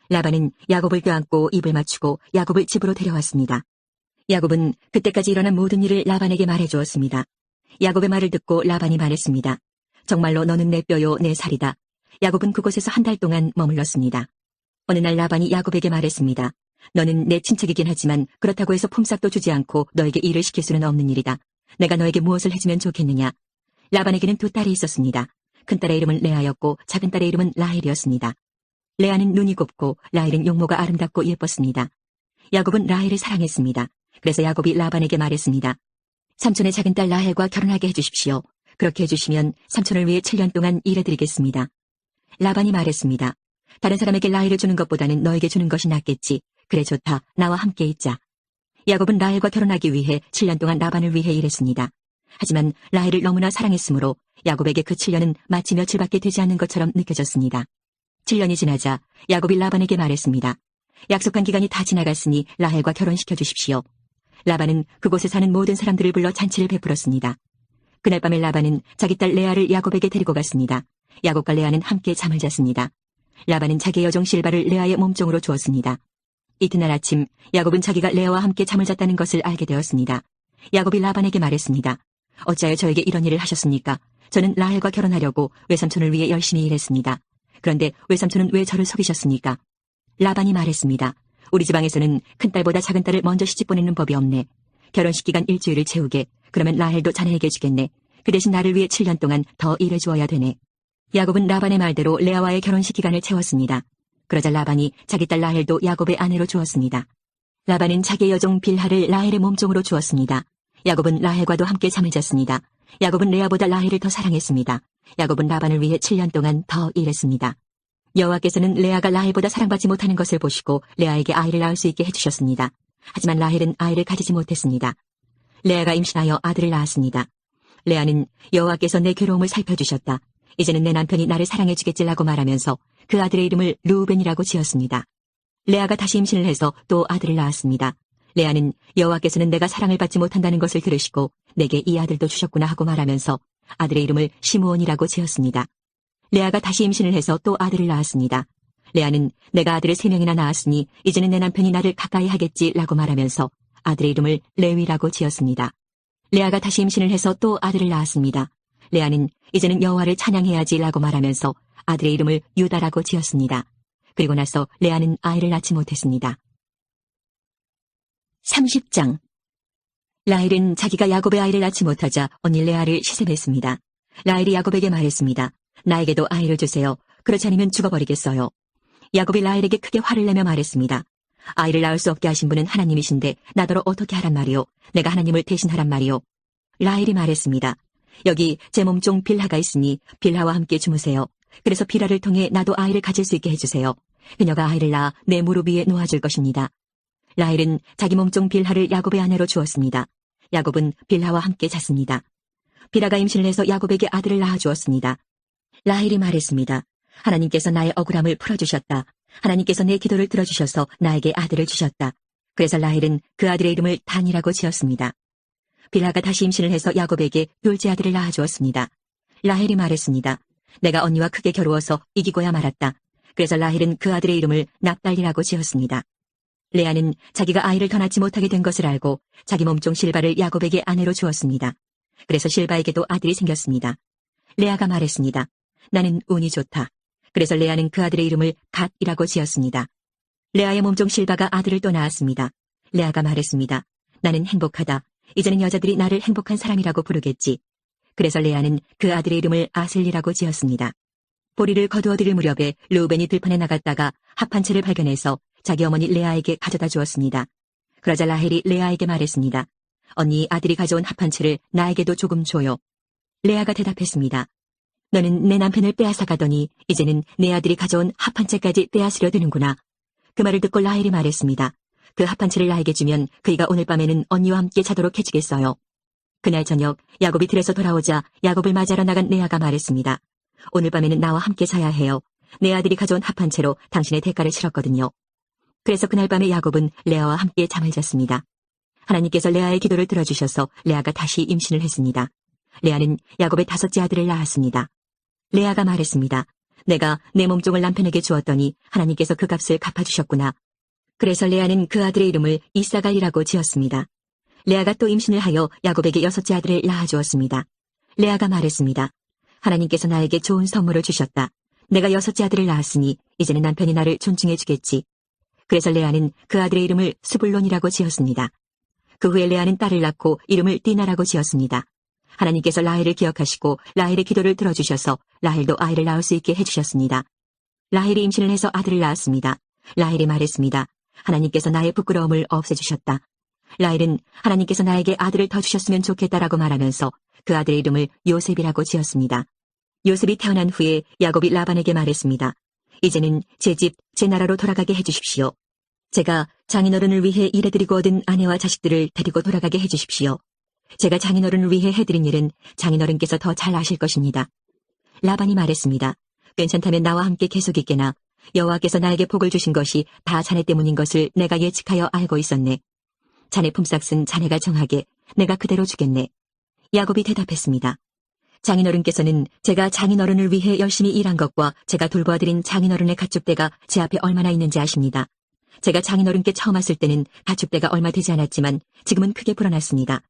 라반은 야곱을 껴안고 입을 맞추고 야곱을 집으로 데려왔습니다. 야곱은 그때까지 일어난 모든 일을 라반에게 말해주었습니다. 야곱의 말을 듣고 라반이 말했습니다. 정말로 너는 내 뼈요 내 살이다. 야곱은 그곳에서 한 달 동안 머물렀습니다. 어느 날 라반이 야곱에게 말했습니다. 너는 내 친척이긴 하지만 그렇다고 해서 품삯도 주지 않고 너에게 일을 시킬 수는 없는 일이다. 내가 너에게 무엇을 해주면 좋겠느냐. 라반에게는 2딸이 있었습니다. 큰딸의 이름은 레아였고 작은딸의 이름은 라헬이었습니다. 레아는 눈이 곱고 라헬은 용모가 아름답고 예뻤습니다. 야곱은 라헬을 사랑했습니다. 그래서 야곱이 라반에게 말했습니다. 삼촌의 작은딸 라헬과 결혼하게 해주십시오. 그렇게 해주시면 삼촌을 위해 7년 동안 일해드리겠습니다. 라반이 말했습니다. 다른 사람에게 라헬을 주는 것보다는 너에게 주는 것이 낫겠지. 그래 좋다. 나와 함께 있자. 야곱은 라헬과 결혼하기 위해 7년 동안 라반을 위해 일했습니다. 하지만 라헬을 너무나 사랑했으므로 야곱에게 그 7년은 마치 며칠밖에 되지 않는 것처럼 느껴졌습니다. 7년이 지나자 야곱이 라반에게 말했습니다. 약속한 기간이 다 지나갔으니 라헬과 결혼시켜 주십시오. 라반은 그곳에 사는 모든 사람들을 불러 잔치를 베풀었습니다. 그날 밤에 라반은 자기 딸 레아를 야곱에게 데리고 갔습니다. 야곱과 레아는 함께 잠을 잤습니다. 라반은 자기의 여종 실바를 레아의 몸종으로 주었습니다. 이튿날 아침 야곱은 자기가 레아와 함께 잠을 잤다는 것을 알게 되었습니다. 야곱이 라반에게 말했습니다. 어찌하여 저에게 이런 일을 하셨습니까? 저는 라헬과 결혼하려고 외삼촌을 위해 열심히 일했습니다. 그런데 외삼촌은 왜 저를 속이셨습니까? 라반이 말했습니다. 우리 지방에서는 큰딸보다 작은딸을 먼저 시집 보내는 법이 없네. 결혼식 기간 일주일을 채우게. 그러면 라헬도 자네에게 주겠네. 그 대신 나를 위해 7년 동안 더 일해주어야 되네. 야곱은 라반의 말대로 레아와의 결혼식 기간을 채웠습니다. 그러자 라반이 자기 딸 라헬도 야곱의 아내로 주었습니다. 라반은 자기의 여종 빌하를 라헬의 몸종으로 주었습니다. 야곱은 라헬과도 함께 잠을 잤습니다. 야곱은 레아보다 라헬을 더 사랑했습니다. 야곱은 라반을 위해 7년 동안 더 일했습니다. 여호와께서는 레아가 라헬보다 사랑받지 못하는 것을 보시고 레아에게 아이를 낳을 수 있게 해주셨습니다. 하지만 라헬은 아이를 가지지 못했습니다. 레아가 임신하여 아들을 낳았습니다. 레아는 여호와께서 내 괴로움을 살펴주셨다. 이제는 내 남편이 나를 사랑해주겠지라고 말하면서 그 아들의 이름을 르우벤이라고 지었습니다. 레아가 다시 임신을 해서 또 아들을 낳았습니다. 레아는 여호와께서는 내가 사랑을 받지 못한다는 것을 들으시고 내게 이 아들도 주셨구나 하고 말하면서 아들의 이름을 시므온이라고 지었습니다. 레아가 다시 임신을 해서 또 아들을 낳았습니다. 레아는 내가 아들을 3명이나 낳았으니 이제는 내 남편이 나를 가까이 하겠지라고 말하면서 아들의 이름을 레위라고 지었습니다. 레아가 다시 임신을 해서 또 아들을 낳았습니다. 레아는 이제는 여호와를 찬양해야지라고 말하면서 아들의 이름을 유다라고 지었습니다. 그리고 나서 레아는 아이를 낳지 못했습니다. 30장. 라헬은 자기가 야곱의 아이를 낳지 못하자 언니 레아를 시샘했습니다. 라헬이 야곱에게 말했습니다. 나에게도 아이를 주세요. 그렇지 않으면 죽어버리겠어요. 야곱이 라헬에게 크게 화를 내며 말했습니다. 아이를 낳을 수 없게 하신 분은 하나님이신데 나더러 어떻게 하란 말이오? 내가 하나님을 대신하란 말이오? 라헬이 말했습니다. 여기 제 몸종 빌하가 있으니 빌하와 함께 주무세요. 그래서 빌하를 통해 나도 아이를 가질 수 있게 해주세요. 그녀가 아이를 낳아 내 무릎 위에 놓아줄 것입니다. 라헬은 자기 몸종 빌하를 야곱의 아내로 주었습니다. 야곱은 빌하와 함께 잤습니다. 빌하가 임신을 해서 야곱에게 아들을 낳아주었습니다. 라헬이 말했습니다. 하나님께서 나의 억울함을 풀어주셨다. 하나님께서 내 기도를 들어주셔서 나에게 아들을 주셨다. 그래서 라헬은 그 아들의 이름을 단이라고 지었습니다. 빌하가 다시 임신을 해서 야곱에게 둘째 아들을 낳아주었습니다. 라헬이 말했습니다. 내가 언니와 크게 겨루어서 이기고야 말았다. 그래서 라헬은 그 아들의 이름을 납달리라고 지었습니다. 레아는 자기가 아이를 더 낳지 못하게 된 것을 알고 자기 몸종 실바를 야곱에게 아내로 주었습니다. 그래서 실바에게도 아들이 생겼습니다. 레아가 말했습니다. 나는 운이 좋다. 그래서 레아는 그 아들의 이름을 갓이라고 지었습니다. 레아의 몸종 실바가 아들을 또 낳았습니다. 레아가 말했습니다. 나는 행복하다. 이제는 여자들이 나를 행복한 사람이라고 부르겠지. 그래서 레아는 그 아들의 이름을 아슬리라고 지었습니다. 보리를 거두어 들일 무렵에 르우벤이 들판에 나갔다가 합한 채를 발견해서 자기 어머니 레아에게 가져다 주었습니다. 그러자 라헬이 레아에게 말했습니다. 언니 아들이 가져온 합한 채를 나에게도 조금 줘요. 레아가 대답했습니다. 너는 내 남편을 빼앗아 가더니 이제는 내 아들이 가져온 합한 채까지 빼앗으려 드는구나. 그 말을 듣고 라헬이 말했습니다. 그 합한 채를 나에게 주면 그이가 오늘 밤에는 언니와 함께 자도록 해주겠어요. 그날 저녁 야곱이 들에서 돌아오자 야곱을 맞이하러 나간 레아가 말했습니다. 오늘 밤에는 나와 함께 자야 해요. 내 아들이 가져온 합한 채로 당신의 대가를 치렀거든요. 그래서 그날 밤에 야곱은 레아와 함께 잠을 잤습니다. 하나님께서 레아의 기도를 들어주셔서 레아가 다시 임신을 했습니다. 레아는 야곱의 5째 아들을 낳았습니다. 레아가 말했습니다. 내가 내 몸종을 남편에게 주었더니 하나님께서 그 값을 갚아주셨구나. 그래서 레아는 그 아들의 이름을 이사갈이라고 지었습니다. 레아가 또 임신을 하여 야곱에게 6째 아들을 낳아주었습니다. 레아가 말했습니다. 하나님께서 나에게 좋은 선물을 주셨다. 내가 6째 아들을 낳았으니 이제는 남편이 나를 존중해 주겠지. 그래서 레아는 그 아들의 이름을 스불론이라고 지었습니다. 그 후에 레아는 딸을 낳고 이름을 디나라고 지었습니다. 하나님께서 라헬을 기억하시고 라헬의 기도를 들어주셔서 라헬도 아이를 낳을 수 있게 해주셨습니다. 라헬이 임신을 해서 아들을 낳았습니다. 라헬이 말했습니다. 하나님께서 나의 부끄러움을 없애주셨다. 라헬은 하나님께서 나에게 아들을 더 주셨으면 좋겠다라고 말하면서 그 아들의 이름을 요셉이라고 지었습니다. 요셉이 태어난 후에 야곱이 라반에게 말했습니다. 이제는 제 집, 제 나라로 돌아가게 해주십시오. 제가 장인어른을 위해 일해드리고 얻은 아내와 자식들을 데리고 돌아가게 해주십시오. 제가 장인어른을 위해 해드린 일은 장인어른께서 더 잘 아실 것입니다. 라반이 말했습니다. 괜찮다면 나와 함께 계속 있게나 여호와께서 나에게 복을 주신 것이 다 자네 때문인 것을 내가 예측하여 알고 있었네. 자네 품삯은 자네가 정하게 내가 그대로 주겠네. 야곱이 대답했습니다. 장인어른께서는 제가 장인어른을 위해 열심히 일한 것과 제가 돌보아드린 장인어른의 가축대가 제 앞에 얼마나 있는지 아십니다. 제가 장인어른께 처음 왔을 때는 가축대가 얼마 되지 않았지만 지금은 크게 불어났습니다.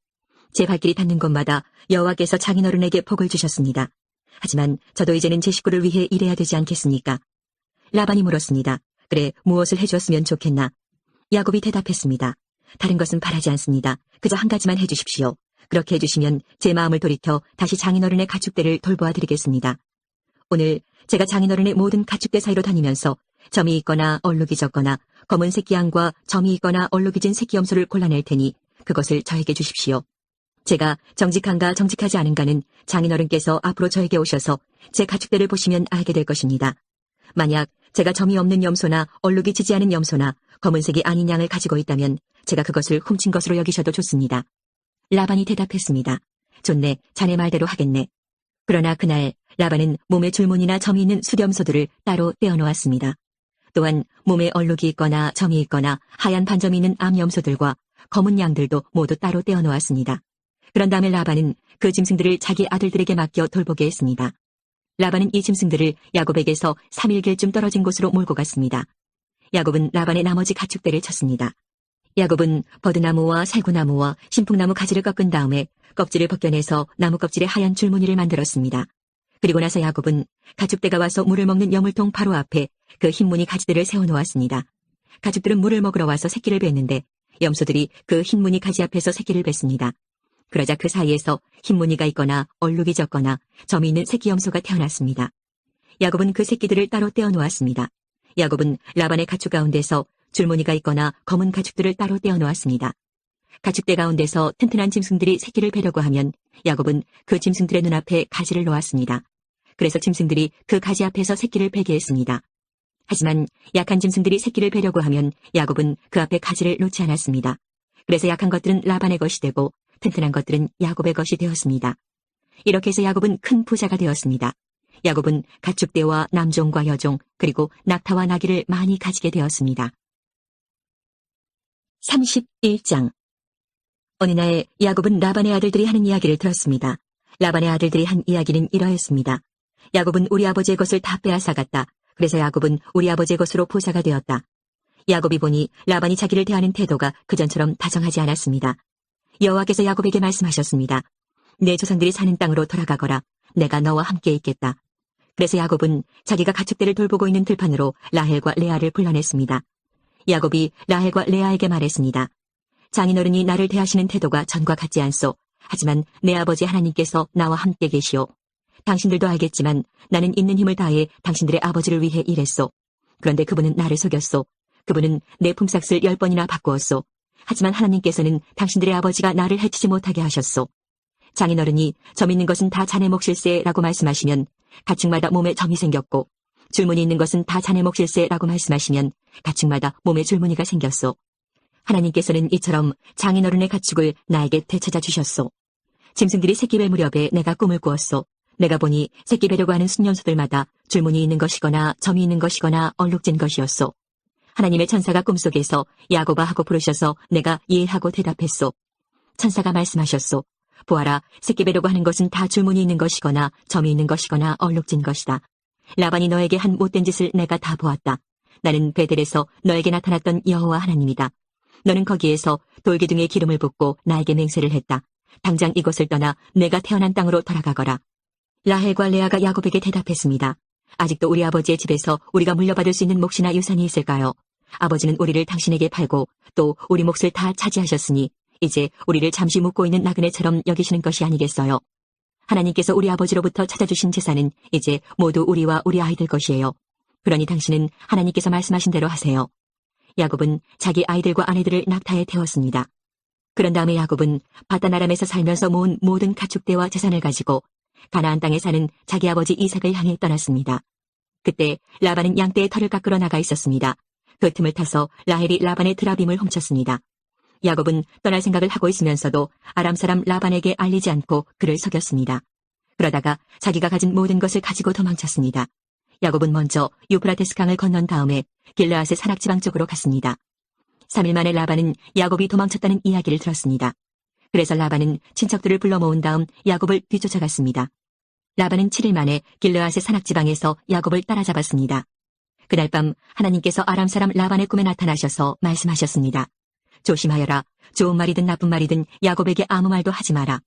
제 발길이 닿는 곳마다 여호와께서 장인어른에게 복을 주셨습니다. 하지만 저도 이제는 제 식구를 위해 일해야 되지 않겠습니까? 라반이 물었습니다. 그래, 무엇을 해주었으면 좋겠나? 야곱이 대답했습니다. 다른 것은 바라지 않습니다. 그저 한 가지만 해주십시오. 그렇게 해주시면 제 마음을 돌이켜 다시 장인어른의 가축대를 돌보아드리겠습니다. 오늘 제가 장인어른의 모든 가축대 사이로 다니면서 점이 있거나 얼룩이 졌거나 검은 새끼 양과 점이 있거나 얼룩이 진 새끼 염소를 골라낼 테니 그것을 저에게 주십시오. 제가 정직한가 정직하지 않은가는 장인어른께서 앞으로 저에게 오셔서 제 가축대를 보시면 알게 될 것입니다. 만약 제가 점이 없는 염소나 얼룩이 지지 않은 염소나 검은색이 아닌 양을 가지고 있다면 제가 그것을 훔친 것으로 여기셔도 좋습니다. 라반이 대답했습니다. 좋네, 자네 말대로 하겠네. 그러나 그날 라반은 몸에 줄무늬나 점이 있는 수렴소들을 따로 떼어놓았습니다. 또한 몸에 얼룩이 있거나 점이 있거나 하얀 반점이 있는 암염소들과 검은 양들도 모두 따로 떼어놓았습니다. 그런 다음에 라반은 그 짐승들을 자기 아들들에게 맡겨 돌보게 했습니다. 라반은 이 짐승들을 야곱에게서 3일길쯤 떨어진 곳으로 몰고 갔습니다. 야곱은 라반의 나머지 가축대를 쳤습니다. 야곱은 버드나무와 살구나무와 신풍나무 가지를 꺾은 다음에 껍질을 벗겨내서 나무 껍질에 하얀 줄무늬를 만들었습니다. 그리고 나서 야곱은 가축대가 와서 물을 먹는 여물통 바로 앞에 그 흰무늬 가지들을 세워놓았습니다. 가축들은 물을 먹으러 와서 새끼를 뱉는데 염소들이 그 흰무늬 가지 앞에서 새끼를 뱉습니다. 그러자 그 사이에서 흰무늬가 있거나 얼룩이 졌거나 점이 있는 새끼 염소가 태어났습니다. 야곱은 그 새끼들을 따로 떼어 놓았습니다. 야곱은 라반의 가축 가운데서 줄무늬가 있거나 검은 가축들을 따로 떼어 놓았습니다. 가축대 가운데서 튼튼한 짐승들이 새끼를 베려고 하면 야곱은 그 짐승들의 눈앞에 가지를 놓았습니다. 그래서 짐승들이 그 가지 앞에서 새끼를 베게 했습니다. 하지만 약한 짐승들이 새끼를 베려고 하면 야곱은 그 앞에 가지를 놓지 않았습니다. 그래서 약한 것들은 라반의 것이 되고 튼튼한 것들은 야곱의 것이 되었습니다. 이렇게 해서 야곱은 큰 부자가 되었습니다. 야곱은 가축대와 남종과 여종 그리고 낙타와 나귀를 많이 가지게 되었습니다. 31장. 어느 날 야곱은 라반의 아들들이 하는 이야기를 들었습니다. 라반의 아들들이 한 이야기는 이러했습니다. 야곱은 우리 아버지의 것을 다 빼앗아갔다. 그래서 야곱은 우리 아버지의 것으로 부자가 되었다. 야곱이 보니 라반이 자기를 대하는 태도가 그전처럼 다정하지 않았습니다. 여호와께서 야곱에게 말씀하셨습니다. 내 조상들이 사는 땅으로 돌아가거라. 내가 너와 함께 있겠다. 그래서 야곱은 자기가 가축대를 돌보고 있는 들판으로 라헬과 레아를 불러냈습니다. 야곱이 라헬과 레아에게 말했습니다. 장인어른이 나를 대하시는 태도가 전과 같지 않소. 하지만 내 아버지 하나님께서 나와 함께 계시오. 당신들도 알겠지만 나는 있는 힘을 다해 당신들의 아버지를 위해 일했소. 그런데 그분은 나를 속였소. 그분은 내 품삯을 10번이나 바꾸었소. 하지만 하나님께서는 당신들의 아버지가 나를 해치지 못하게 하셨소. 장인어른이 점 있는 것은 다 자네 몫일세라고 말씀하시면 가축마다 몸에 점이 생겼고 줄무늬 있는 것은 다 자네 몫일세라고 말씀하시면 가축마다 몸에 줄무늬가 생겼소. 하나님께서는 이처럼 장인어른의 가축을 나에게 되찾아 주셨소. 짐승들이 새끼 뵐 무렵에 내가 꿈을 꾸었소. 내가 보니 새끼 뵈려고 하는 순년소들마다 줄무늬 있는 것이거나 점이 있는 것이거나 얼룩진 것이었소. 하나님의 천사가 꿈속에서 야곱아 하고 부르셔서 내가 예 하고 대답했소. 천사가 말씀하셨소. 보아라, 새끼 뵈려고 하는 것은 다 줄무늬 있는 것이거나 점이 있는 것이거나 얼룩진 것이다. 라반이 너에게 한 못된 짓을 내가 다 보았다. 나는 베델에서 너에게 나타났던 여호와 하나님이다. 너는 거기에서 돌기둥에 기름을 붓고 나에게 맹세를 했다. 당장 이곳을 떠나 내가 태어난 땅으로 돌아가거라. 라헬과 레아가 야곱에게 대답했습니다. 아직도 우리 아버지의 집에서 우리가 물려받을 수 있는 몫이나 유산이 있을까요? 아버지는 우리를 당신에게 팔고 또 우리 몫을 다 차지하셨으니 이제 우리를 잠시 묵고 있는 나그네처럼 여기시는 것이 아니겠어요? 하나님께서 우리 아버지로부터 찾아주신 재산은 이제 모두 우리와 우리 아이들 것이에요. 그러니 당신은 하나님께서 말씀하신 대로 하세요. 야곱은 자기 아이들과 아내들을 낙타에 태웠습니다. 그런 다음에 야곱은 바다나람에서 살면서 모은 모든 가축대와 재산을 가지고 가나안 땅에 사는 자기 아버지 이삭을 향해 떠났습니다. 그때 라반은 양떼의 털을 깎으러 나가 있었습니다. 그 틈을 타서 라헬이 라반의 드라빔을 훔쳤습니다. 야곱은 떠날 생각을 하고 있으면서도 아람 사람 라반에게 알리지 않고 그를 속였습니다. 그러다가 자기가 가진 모든 것을 가지고 도망쳤습니다. 야곱은 먼저 유프라테스 강을 건넌 다음에 길르앗의 산악지방 쪽으로 갔습니다. 3일 만에 라반은 야곱이 도망쳤다는 이야기를 들었습니다. 그래서 라반은 친척들을 불러 모은 다음 야곱을 뒤쫓아갔습니다. 라반은 7일 만에 길르앗의 산악지방에서 야곱을 따라잡았습니다. 그날 밤 하나님께서 아람 사람 라반의 꿈에 나타나셔서 말씀하셨습니다. 조심하여라. 좋은 말이든 나쁜 말이든 야곱에게 아무 말도 하지 마라.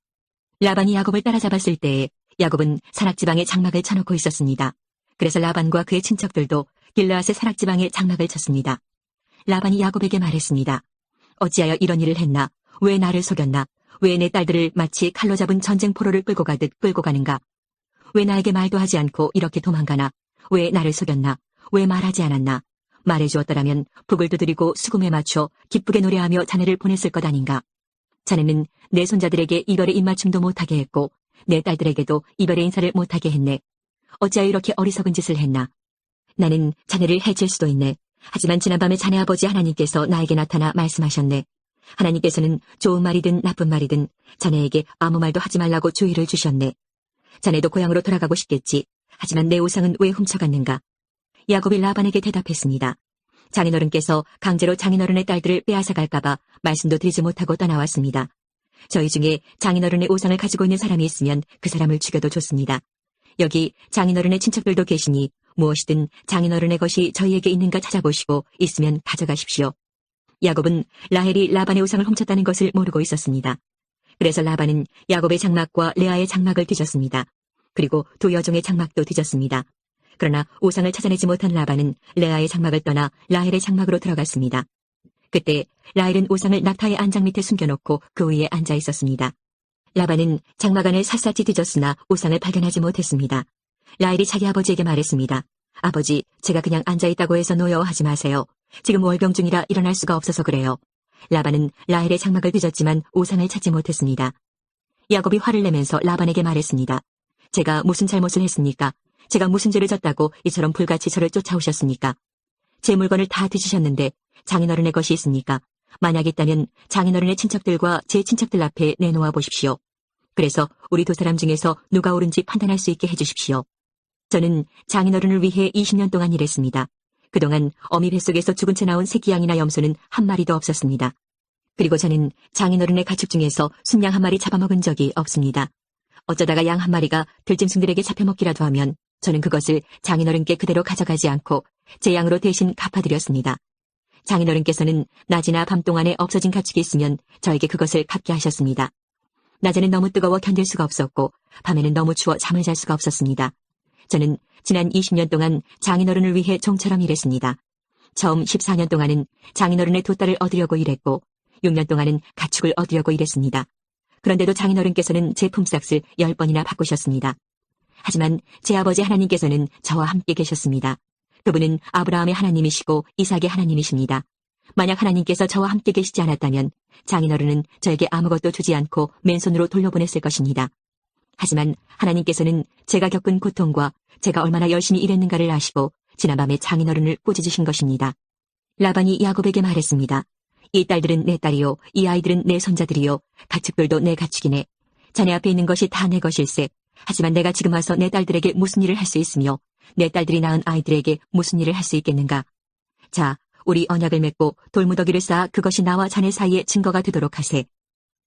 라반이 야곱을 따라잡았을 때에 야곱은 산악지방에 장막을 쳐놓고 있었습니다. 그래서 라반과 그의 친척들도 길르앗의 산악지방에 장막을 쳤습니다. 라반이 야곱에게 말했습니다. 어찌하여 이런 일을 했나? 왜 나를 속였나? 왜 내 딸들을 마치 칼로 잡은 전쟁 포로를 끌고 가듯 끌고 가는가? 왜 나에게 말도 하지 않고 이렇게 도망가나? 왜 나를 속였나? 왜 말하지 않았나? 말해주었더라면 북을 두드리고 수금에 맞춰 기쁘게 노래하며 자네를 보냈을 것 아닌가? 자네는 내 손자들에게 이별의 입맞춤도 못하게 했고 내 딸들에게도 이별의 인사를 못하게 했네. 어찌하여 이렇게 어리석은 짓을 했나? 나는 자네를 해칠 수도 있네. 하지만 지난밤에 자네 아버지 하나님께서 나에게 나타나 말씀하셨네. 하나님께서는 좋은 말이든 나쁜 말이든 자네에게 아무 말도 하지 말라고 주의를 주셨네. 자네도 고향으로 돌아가고 싶겠지. 하지만 내 우상은 왜 훔쳐갔는가? 야곱이 라반에게 대답했습니다. 장인어른께서 강제로 장인어른의 딸들을 빼앗아갈까봐 말씀도 드리지 못하고 떠나왔습니다. 저희 중에 장인어른의 우상을 가지고 있는 사람이 있으면 그 사람을 죽여도 좋습니다. 여기 장인어른의 친척들도 계시니 무엇이든 장인어른의 것이 저희에게 있는가 찾아보시고 있으면 가져가십시오. 야곱은 라헬이 라반의 우상을 훔쳤다는 것을 모르고 있었습니다. 그래서 라반은 야곱의 장막과 레아의 장막을 뒤졌습니다. 그리고 두 여종의 장막도 뒤졌습니다. 그러나 우상을 찾아내지 못한 라반은 레아의 장막을 떠나 라헬의 장막으로 들어갔습니다. 그때 라헬은 우상을 낙타의 안장 밑에 숨겨놓고 그 위에 앉아 있었습니다. 라반은 장막 안을 샅샅이 뒤졌으나 우상을 발견하지 못했습니다. 라헬이 자기 아버지에게 말했습니다. 아버지, 제가 그냥 앉아있다고 해서 노여워하지 마세요. 지금 월병 중이라 일어날 수가 없어서 그래요. 라반은 라헬의 장막을 뒤졌지만 우상을 찾지 못했습니다. 야곱이 화를 내면서 라반에게 말했습니다. 제가 무슨 잘못을 했습니까? 제가 무슨 죄를 졌다고 이처럼 불같이 저를 쫓아오셨습니까? 제 물건을 다 뒤지셨는데 장인어른의 것이 있습니까? 만약 있다면 장인어른의 친척들과 제 친척들 앞에 내놓아 보십시오. 그래서 우리 두 사람 중에서 누가 옳은지 판단할 수 있게 해주십시오. 저는 장인어른을 위해 20년 동안 일했습니다. 그동안 어미 뱃속에서 죽은 채 나온 새끼 양이나 염소는 한 마리도 없었습니다. 그리고 저는 장인어른의 가축 중에서 순양 한 마리 잡아먹은 적이 없습니다. 어쩌다가 양 한 마리가 들짐승들에게 잡혀먹기라도 하면 저는 그것을 장인어른께 그대로 가져가지 않고 제 양으로 대신 갚아드렸습니다. 장인어른께서는 낮이나 밤 동안에 없어진 가축이 있으면 저에게 그것을 갚게 하셨습니다. 낮에는 너무 뜨거워 견딜 수가 없었고 밤에는 너무 추워 잠을 잘 수가 없었습니다. 저는 지난 20년 동안 장인어른을 위해 종처럼 일했습니다. 처음 14년 동안은 장인어른의 두 딸을 얻으려고 일했고 6년 동안은 가축을 얻으려고 일했습니다. 그런데도 장인어른께서는 제 품삯을 10번이나 바꾸셨습니다. 하지만 제 아버지 하나님께서는 저와 함께 계셨습니다. 그분은 아브라함의 하나님이시고 이삭의 하나님이십니다. 만약 하나님께서 저와 함께 계시지 않았다면 장인어른은 저에게 아무것도 주지 않고 맨손으로 돌려보냈을 것입니다. 하지만 하나님께서는 제가 겪은 고통과 제가 얼마나 열심히 일했는가를 아시고 지난밤에 장인어른을 꾸짖으신 것입니다. 라반이 야곱에게 말했습니다. 이 딸들은 내 딸이요, 이 아이들은 내 손자들이요, 가축들도 내 가축이네. 자네 앞에 있는 것이 다 내 것일세. 하지만 내가 지금 와서 내 딸들에게 무슨 일을 할 수 있으며 내 딸들이 낳은 아이들에게 무슨 일을 할 수 있겠는가. 자, 우리 언약을 맺고 돌무더기를 쌓아 그것이 나와 자네 사이에 증거가 되도록 하세.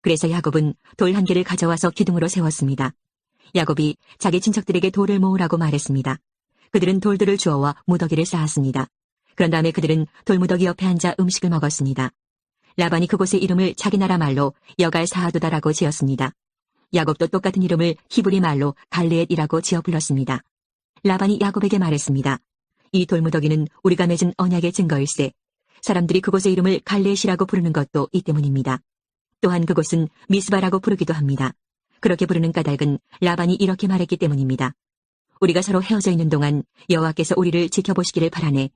그래서 야곱은 돌 한 개를 가져와서 기둥으로 세웠습니다. 야곱이 자기 친척들에게 돌을 모으라고 말했습니다. 그들은 돌들을 주워와 무더기를 쌓았습니다. 그런 다음에 그들은 돌무더기 옆에 앉아 음식을 먹었습니다. 라반이 그곳의 이름을 자기 나라 말로 여갈 사하두다라고 지었습니다. 야곱도 똑같은 이름을 히브리 말로 갈레엣이라고 지어 불렀습니다. 라반이 야곱에게 말했습니다. 이 돌무더기는 우리가 맺은 언약의 증거일세. 사람들이 그곳의 이름을 갈레엣이라고 부르는 것도 이 때문입니다. 또한 그곳은 미스바라고 부르기도 합니다. 그렇게 부르는 까닭은 라반이 이렇게 말했기 때문입니다. 우리가 서로 헤어져 있는 동안 여호와께서 우리를 지켜보시기를 바라네.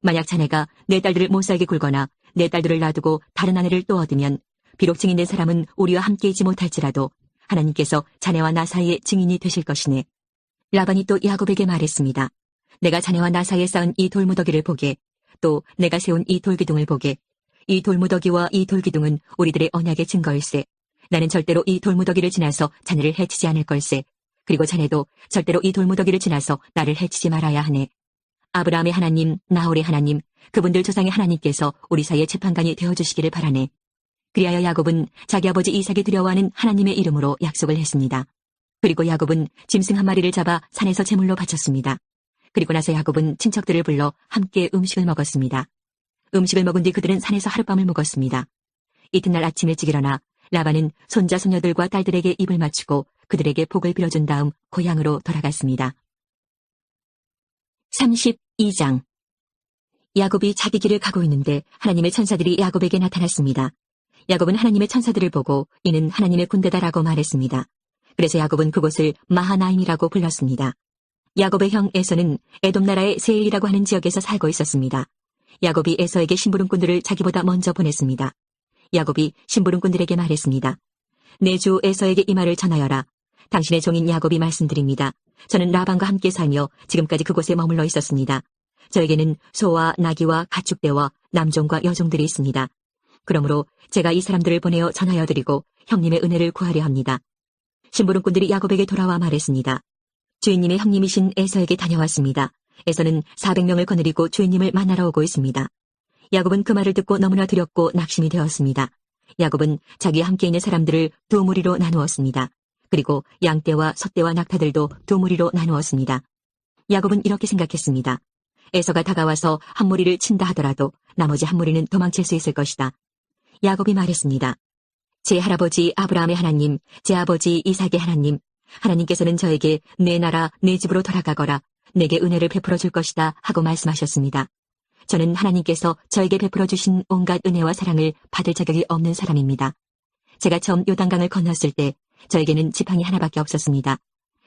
만약 자네가 내 딸들을 못살게 굴거나 내 딸들을 놔두고 다른 아내를 또 얻으면 비록 증인된 사람은 우리와 함께 있지 못할지라도 하나님께서 자네와 나 사이에 증인이 되실 것이네. 라반이 또 야곱에게 말했습니다. 내가 자네와 나 사이에 쌓은 이 돌무더기를 보게, 또 내가 세운 이 돌기둥을 보게. 이 돌무더기와 이 돌기둥은 우리들의 언약의 증거일세. 나는 절대로 이 돌무더기를 지나서 자네를 해치지 않을 걸세. 그리고 자네도 절대로 이 돌무더기를 지나서 나를 해치지 말아야 하네. 아브라함의 하나님, 나홀의 하나님, 그분들 조상의 하나님께서 우리 사이의 재판관이 되어주시기를 바라네. 그리하여 야곱은 자기 아버지 이삭이 두려워하는 하나님의 이름으로 약속을 했습니다. 그리고 야곱은 짐승 한 마리를 잡아 산에서 제물로 바쳤습니다. 그리고 나서 야곱은 친척들을 불러 함께 음식을 먹었습니다. 음식을 먹은 뒤 그들은 산에서 하룻밤을 묵었습니다. 이튿날 아침 일찍 일어나 라반은 손자 손녀들과 딸들에게 입을 맞추고 그들에게 복을 빌어준 다음 고향으로 돌아갔습니다. 32장. 야곱이 자기 길을 가고 있는데 하나님의 천사들이 야곱에게 나타났습니다. 야곱은 하나님의 천사들을 보고 이는 하나님의 군대다라고 말했습니다. 그래서 야곱은 그곳을 마하나임이라고 불렀습니다. 야곱의 형 에서는 에돔 나라의 세일이라고 하는 지역에서 살고 있었습니다. 야곱이 에서에게 심부름꾼들을 자기보다 먼저 보냈습니다. 야곱이 심부름꾼들에게 말했습니다. 내 주 에서에게 이 말을 전하여라. 당신의 종인 야곱이 말씀드립니다. 저는 라반과 함께 살며 지금까지 그곳에 머물러 있었습니다. 저에게는 소와 나귀와 가축대와 남종과 여종들이 있습니다. 그러므로 제가 이 사람들을 보내어 전하여 드리고 형님의 은혜를 구하려 합니다. 심부름꾼들이 야곱에게 돌아와 말했습니다. 주인님의 형님이신 에서에게 다녀왔습니다. 에서는 400명을 거느리고 주인님을 만나러 오고 있습니다. 야곱은 그 말을 듣고 너무나 두렵고 낙심이 되었습니다. 야곱은 자기와 함께 있는 사람들을 두 무리로 나누었습니다. 그리고 양떼와 소떼와 낙타들도 두 무리로 나누었습니다. 야곱은 이렇게 생각했습니다. 에서가 다가와서 한 무리를 친다 하더라도 나머지 한 무리는 도망칠 수 있을 것이다. 야곱이 말했습니다. 제 할아버지 아브라함의 하나님, 제 아버지 이삭의 하나님, 하나님께서는 저에게 내 나라, 내 집으로 돌아가거라, 내게 은혜를 베풀어 줄 것이다 하고 말씀하셨습니다. 저는 하나님께서 저에게 베풀어 주신 온갖 은혜와 사랑을 받을 자격이 없는 사람입니다. 제가 처음 요단강을 건넜을 때 저에게는 지팡이 하나밖에 없었습니다.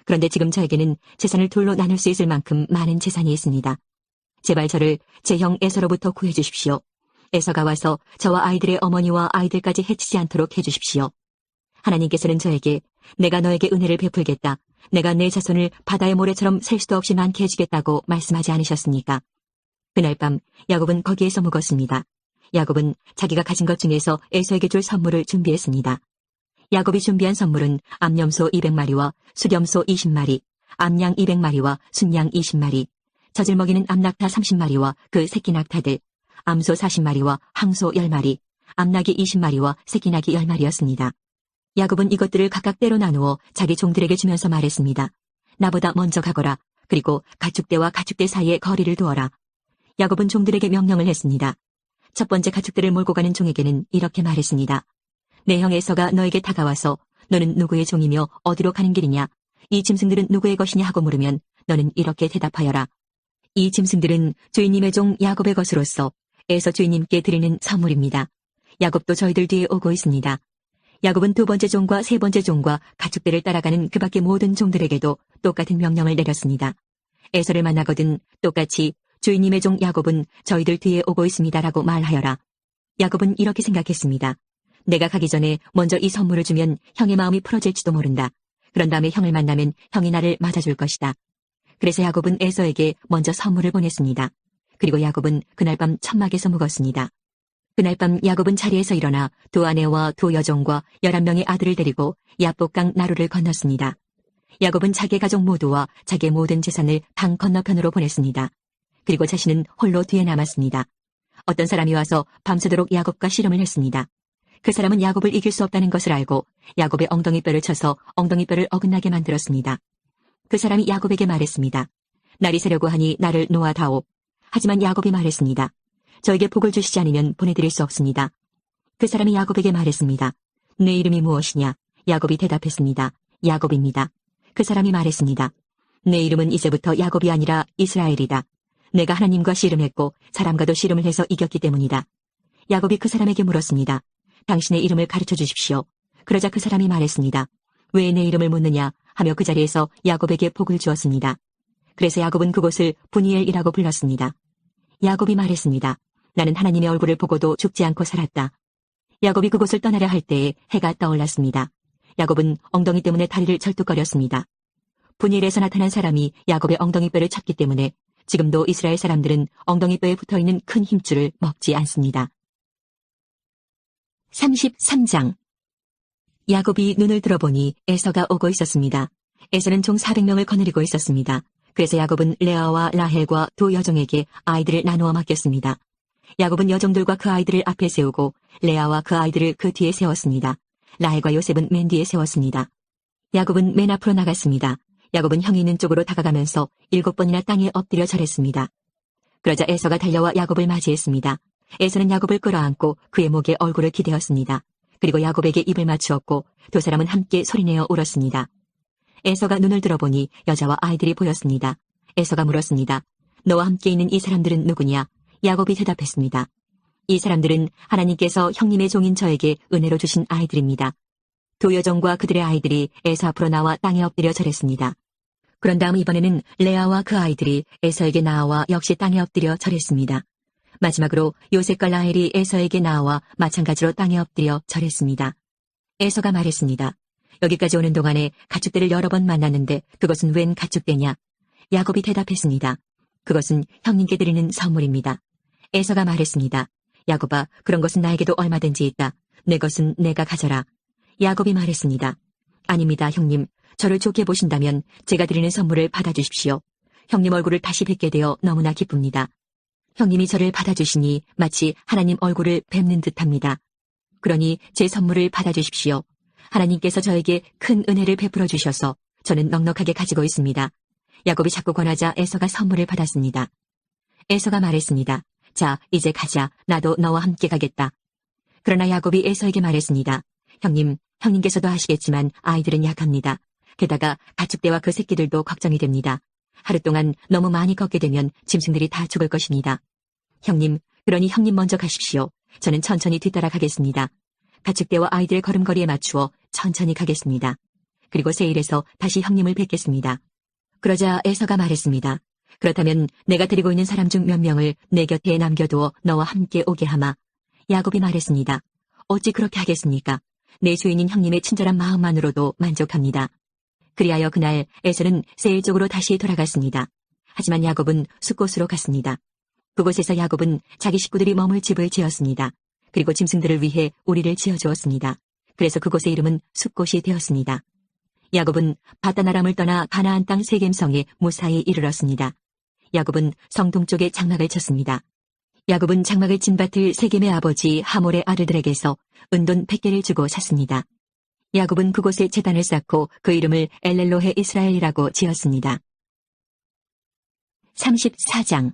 그런데 지금 저에게는 재산을 둘로 나눌 수 있을 만큼 많은 재산이 있습니다. 제발 저를 제 형 에서로부터 구해 주십시오. 에서가 와서 저와 아이들의 어머니와 아이들까지 해치지 않도록 해주십시오. 하나님께서는 저에게 내가 너에게 은혜를 베풀겠다. 내가 내 자손을 바다의 모래처럼 셀 수도 없이 많게 해주겠다고 말씀하지 않으셨습니까? 그날 밤 야곱은 거기에서 묵었습니다. 야곱은 자기가 가진 것 중에서 에서에게 줄 선물을 준비했습니다. 야곱이 준비한 선물은 암염소 200마리와 수렴소 20마리, 암양 200마리와 순양 20마리, 젖을 먹이는 암낙타 30마리와 그 새끼 낙타들, 암소 40마리와 항소 10마리, 암낙이 20마리와 새끼 낙이 10마리였습니다. 야곱은 이것들을 각각 때로 나누어 자기 종들에게 주면서 말했습니다. 나보다 먼저 가거라. 그리고 가축대와 가축대 사이에 거리를 두어라. 야곱은 종들에게 명령을 했습니다. 첫 번째 가축들을 몰고 가는 종에게는 이렇게 말했습니다. 내 형 에서가 너에게 다가와서 너는 누구의 종이며 어디로 가는 길이냐? 이 짐승들은 누구의 것이냐 하고 물으면 너는 이렇게 대답하여라. 이 짐승들은 주인님의 종 야곱의 것으로서 에서 주인님께 드리는 선물입니다. 야곱도 저희들 뒤에 오고 있습니다. 야곱은 두 번째 종과 세 번째 종과 가축대를 따라가는 그 밖의 모든 종들에게도 똑같은 명령을 내렸습니다. 에서를 만나거든 똑같이 주인님의 종 야곱은 저희들 뒤에 오고 있습니다라고 말하여라. 야곱은 이렇게 생각했습니다. 내가 가기 전에 먼저 이 선물을 주면 형의 마음이 풀어질지도 모른다. 그런 다음에 형을 만나면 형이 나를 맞아줄 것이다. 그래서 야곱은 에서에게 먼저 선물을 보냈습니다. 그리고 야곱은 그날 밤 천막에서 묵었습니다. 그날 밤 야곱은 자리에서 일어나 두 아내와 두 여종과 11명의 아들을 데리고 야복강 나루를 건넜습니다. 야곱은 자기 가족 모두와 자기의 모든 재산을 강 건너편으로 보냈습니다. 그리고 자신은 홀로 뒤에 남았습니다. 어떤 사람이 와서 밤새도록 야곱과 씨름을 했습니다. 그 사람은 야곱을 이길 수 없다는 것을 알고 야곱의 엉덩이뼈를 쳐서 엉덩이뼈를 어긋나게 만들었습니다. 그 사람이 야곱에게 말했습니다. 날이 새려고 하니 나를 놓아다오. 하지만 야곱이 말했습니다. 저에게 복을 주시지 않으면 보내드릴 수 없습니다. 그 사람이 야곱에게 말했습니다. 내 이름이 무엇이냐? 야곱이 대답했습니다. 야곱입니다. 그 사람이 말했습니다. 내 이름은 이제부터 야곱이 아니라 이스라엘이다. 내가 하나님과 씨름했고 사람과도 씨름을 해서 이겼기 때문이다. 야곱이 그 사람에게 물었습니다. 당신의 이름을 가르쳐 주십시오. 그러자 그 사람이 말했습니다. 왜 내 이름을 묻느냐 하며 그 자리에서 야곱에게 복을 주었습니다. 그래서 야곱은 그곳을 분이엘이라고 불렀습니다. 야곱이 말했습니다. 나는 하나님의 얼굴을 보고도 죽지 않고 살았다. 야곱이 그곳을 떠나려 할 때에 해가 떠올랐습니다. 야곱은 엉덩이 때문에 다리를 절뚝거렸습니다. 분이엘에서 나타난 사람이 야곱의 엉덩이뼈를 쳤기 때문에 지금도 이스라엘 사람들은 엉덩이뼈에 붙어있는 큰 힘줄을 먹지 않습니다. 33장 야곱이 눈을 들어보니 에서가 오고 있었습니다. 에서는 총 400명을 거느리고 있었습니다. 그래서 야곱은 레아와 라헬과 두 여종에게 아이들을 나누어 맡겼습니다. 야곱은 여종들과 그 아이들을 앞에 세우고 레아와 그 아이들을 그 뒤에 세웠습니다. 라헬과 요셉은 맨 뒤에 세웠습니다. 야곱은 맨 앞으로 나갔습니다. 야곱은 형이 있는 쪽으로 다가가면서 7번이나 땅에 엎드려 절했습니다. 그러자 에서가 달려와 야곱을 맞이했습니다. 에서는 야곱을 끌어안고 그의 목에 얼굴을 기대었습니다. 그리고 야곱에게 입을 맞추었고 두 사람은 함께 소리내어 울었습니다. 에서가 눈을 들어보니 여자와 아이들이 보였습니다. 에서가 물었습니다. 너와 함께 있는 이 사람들은 누구냐? 야곱이 대답했습니다. 이 사람들은 하나님께서 형님의 종인 저에게 은혜로 주신 아이들입니다. 두 여종과 그들의 아이들이 에서 앞으로 나와 땅에 엎드려 절했습니다. 그런 다음 이번에는 레아와 그 아이들이 에서에게 나와 역시 땅에 엎드려 절했습니다. 마지막으로 요셉과 라헬이 에서에게 나와 마찬가지로 땅에 엎드려 절했습니다. 에서가 말했습니다. 여기까지 오는 동안에 가축대를 여러 번 만났는데 그것은 웬 가축대냐? 야곱이 대답했습니다. 그것은 형님께 드리는 선물입니다. 에서가 말했습니다. 야곱아, 그런 것은 나에게도 얼마든지 있다. 내 것은 내가 가져라. 야곱이 말했습니다. 아닙니다, 형님. 저를 좋게 보신다면 제가 드리는 선물을 받아주십시오. 형님 얼굴을 다시 뵙게 되어 너무나 기쁩니다. 형님이 저를 받아주시니 마치 하나님 얼굴을 뵙는 듯합니다. 그러니 제 선물을 받아주십시오. 하나님께서 저에게 큰 은혜를 베풀어 주셔서 저는 넉넉하게 가지고 있습니다. 야곱이 자꾸 권하자 에서가 선물을 받았습니다. 에서가 말했습니다. 자, 이제 가자. 나도 너와 함께 가겠다. 그러나 야곱이 에서에게 말했습니다. 형님께서도 아시겠지만 아이들은 약합니다. 게다가 가축대와 그 새끼들도 걱정이 됩니다. 하루 동안 너무 많이 걷게 되면 짐승들이 다 죽을 것입니다. 그러니 형님 먼저 가십시오. 저는 천천히 뒤따라 가겠습니다. 가축대와 아이들의 걸음걸이에 맞추어 천천히 가겠습니다. 그리고 세일에서 다시 형님을 뵙겠습니다. 그러자 에서가 말했습니다. 그렇다면 내가 데리고 있는 사람 중 몇 명을 내 곁에 남겨두어 너와 함께 오게 하마. 야곱이 말했습니다. 어찌 그렇게 하겠습니까? 내 주인인 형님의 친절한 마음만으로도 만족합니다. 그리하여 그날 에서는 세일 쪽으로 다시 돌아갔습니다. 하지만 야곱은 숫곳으로 갔습니다. 그곳에서 야곱은 자기 식구들이 머물 집을 지었습니다. 그리고 짐승들을 위해 우리를 지어주었습니다. 그래서 그곳의 이름은 숫곳이 되었습니다. 야곱은 바다나람을 떠나 가나안 땅 세겜성에 무사히 이르렀습니다. 야곱은 성 동쪽에 장막을 쳤습니다. 야곱은 장막을 친 밭을 세겜의 아버지 하몰의 아들들에게서 은돈 100개를 주고 샀습니다. 야곱은 그곳에 제단을 쌓고 그 이름을 엘렐로헤 이스라엘이라고 지었습니다. 34장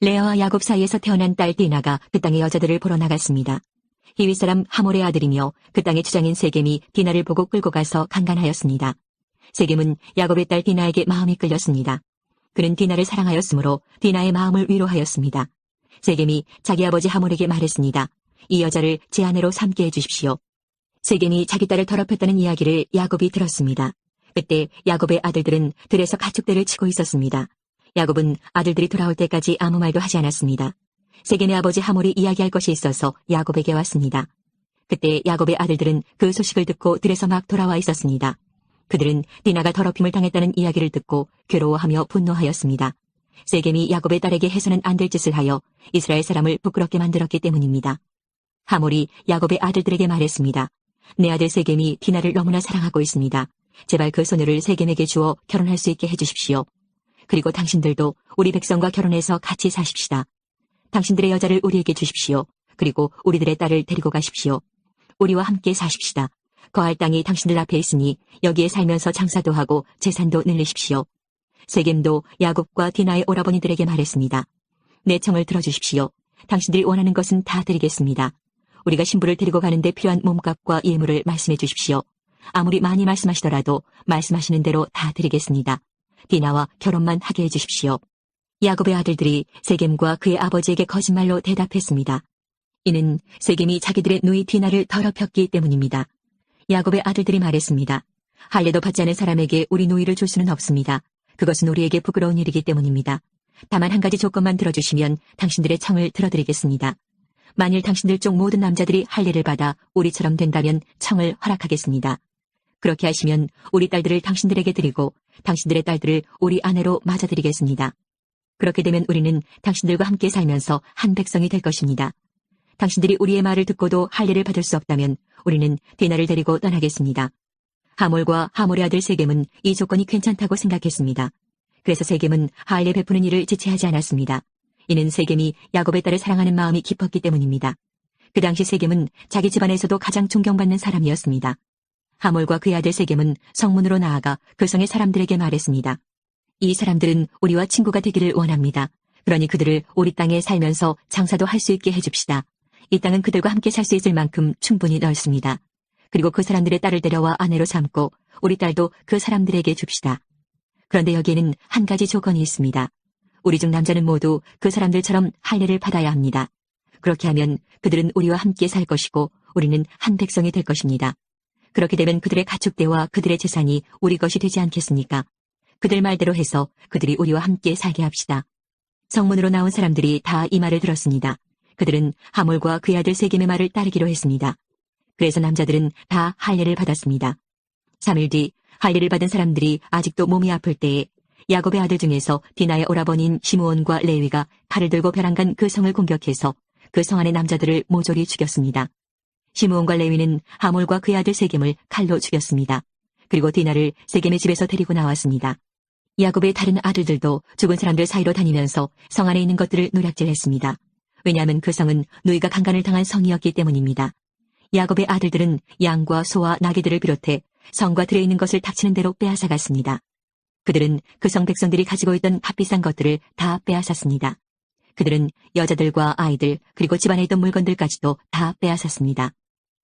레아와 야곱 사이에서 태어난 딸 디나가 그 땅의 여자들을 보러 나갔습니다. 히위 사람 하몰의 아들이며 그 땅의 주장인 세겜이 디나를 보고 끌고 가서 강간하였습니다. 세겜은 야곱의 딸 디나에게 마음이 끌렸습니다. 그는 디나를 사랑하였으므로 디나의 마음을 위로하였습니다. 세겜이 자기 아버지 하몰에게 말했습니다. 이 여자를 제 아내로 삼게 해주십시오. 세겜이 자기 딸을 더럽혔다는 이야기를 야곱이 들었습니다. 그때 야곱의 아들들은 들에서 가축대를 치고 있었습니다. 야곱은 아들들이 돌아올 때까지 아무 말도 하지 않았습니다. 세겜의 아버지 하몰이 이야기할 것이 있어서 야곱에게 왔습니다. 그때 야곱의 아들들은 그 소식을 듣고 들에서 막 돌아와 있었습니다. 그들은 디나가 더럽힘을 당했다는 이야기를 듣고 괴로워하며 분노하였습니다. 세겜이 야곱의 딸에게 해서는 안 될 짓을 하여 이스라엘 사람을 부끄럽게 만들었기 때문입니다. 하몰이 야곱의 아들들에게 말했습니다. 내 아들 세겜이 디나를 너무나 사랑하고 있습니다. 제발 그 소녀를 세겜에게 주어 결혼할 수 있게 해주십시오. 그리고 당신들도 우리 백성과 결혼해서 같이 사십시다. 당신들의 여자를 우리에게 주십시오. 그리고 우리들의 딸을 데리고 가십시오. 우리와 함께 사십시다. 거할 땅이 당신들 앞에 있으니 여기에 살면서 장사도 하고 재산도 늘리십시오. 세겜도 야곱과 디나의 오라버니들에게 말했습니다. 내 청을 들어주십시오. 당신들이 원하는 것은 다 드리겠습니다. 우리가 신부를 데리고 가는데 필요한 몸값과 예물을 말씀해 주십시오. 아무리 많이 말씀하시더라도 말씀하시는 대로 다 드리겠습니다. 디나와 결혼만 하게 해주십시오. 야곱의 아들들이 세겜과 그의 아버지에게 거짓말로 대답했습니다. 이는 세겜이 자기들의 누이 디나를 더럽혔기 때문입니다. 야곱의 아들들이 말했습니다. 할례도 받지 않은 사람에게 우리 누이를 줄 수는 없습니다. 그것은 우리에게 부끄러운 일이기 때문입니다. 다만 한 가지 조건만 들어주시면 당신들의 청을 들어드리겠습니다. 만일 당신들 쪽 모든 남자들이 할례를 받아 우리처럼 된다면 청을 허락하겠습니다. 그렇게 하시면 우리 딸들을 당신들에게 드리고 당신들의 딸들을 우리 아내로 맞아드리겠습니다. 그렇게 되면 우리는 당신들과 함께 살면서 한 백성이 될 것입니다. 당신들이 우리의 말을 듣고도 할례를 받을 수 없다면 우리는 디나를 데리고 떠나겠습니다. 하몰과 하몰의 아들 세겜은 이 조건이 괜찮다고 생각했습니다. 그래서 세겜은 할례 베푸는 일을 지체하지 않았습니다. 이는 세겜이 야곱의 딸을 사랑하는 마음이 깊었기 때문입니다. 그 당시 세겜은 자기 집안에서도 가장 존경받는 사람이었습니다. 하몰과 그의 아들 세겜은 성문으로 나아가 그 성의 사람들에게 말했습니다. 이 사람들은 우리와 친구가 되기를 원합니다. 그러니 그들을 우리 땅에 살면서 장사도 할 수 있게 해줍시다. 이 땅은 그들과 함께 살 수 있을 만큼 충분히 넓습니다. 그리고 그 사람들의 딸을 데려와 아내로 삼고 우리 딸도 그 사람들에게 줍시다. 그런데 여기에는 한 가지 조건이 있습니다. 우리 중 남자는 모두 그 사람들처럼 할례를 받아야 합니다. 그렇게 하면 그들은 우리와 함께 살 것이고 우리는 한 백성이 될 것입니다. 그렇게 되면 그들의 가축대와 그들의 재산이 우리 것이 되지 않겠습니까? 그들 말대로 해서 그들이 우리와 함께 살게 합시다. 성문으로 나온 사람들이 다 이 말을 들었습니다. 그들은 하몰과 그의 아들 세겜의 말을 따르기로 했습니다. 그래서 남자들은 다 할례를 받았습니다. 3일 뒤 할례를 받은 사람들이 아직도 몸이 아플 때에 야곱의 아들 중에서 디나의 오라버니인 시므온과 레위가 칼을 들고 벼랑간 그 성을 공격해서 그 성 안의 남자들을 모조리 죽였습니다. 시므온과 레위는 하몰과 그의 아들 세겜을 칼로 죽였습니다. 그리고 디나를 세겜의 집에서 데리고 나왔습니다. 야곱의 다른 아들들도 죽은 사람들 사이로 다니면서 성 안에 있는 것들을 노략질했습니다. 왜냐하면 그 성은 누이가 강간을 당한 성이었기 때문입니다. 야곱의 아들들은 양과 소와 나귀들을 비롯해 성과 들에 있는 것을 닥치는 대로 빼앗아갔습니다. 그들은 그 성 백성들이 가지고 있던 값비싼 것들을 다 빼앗았습니다. 그들은 여자들과 아이들 그리고 집안에 있던 물건들까지도 다 빼앗았습니다.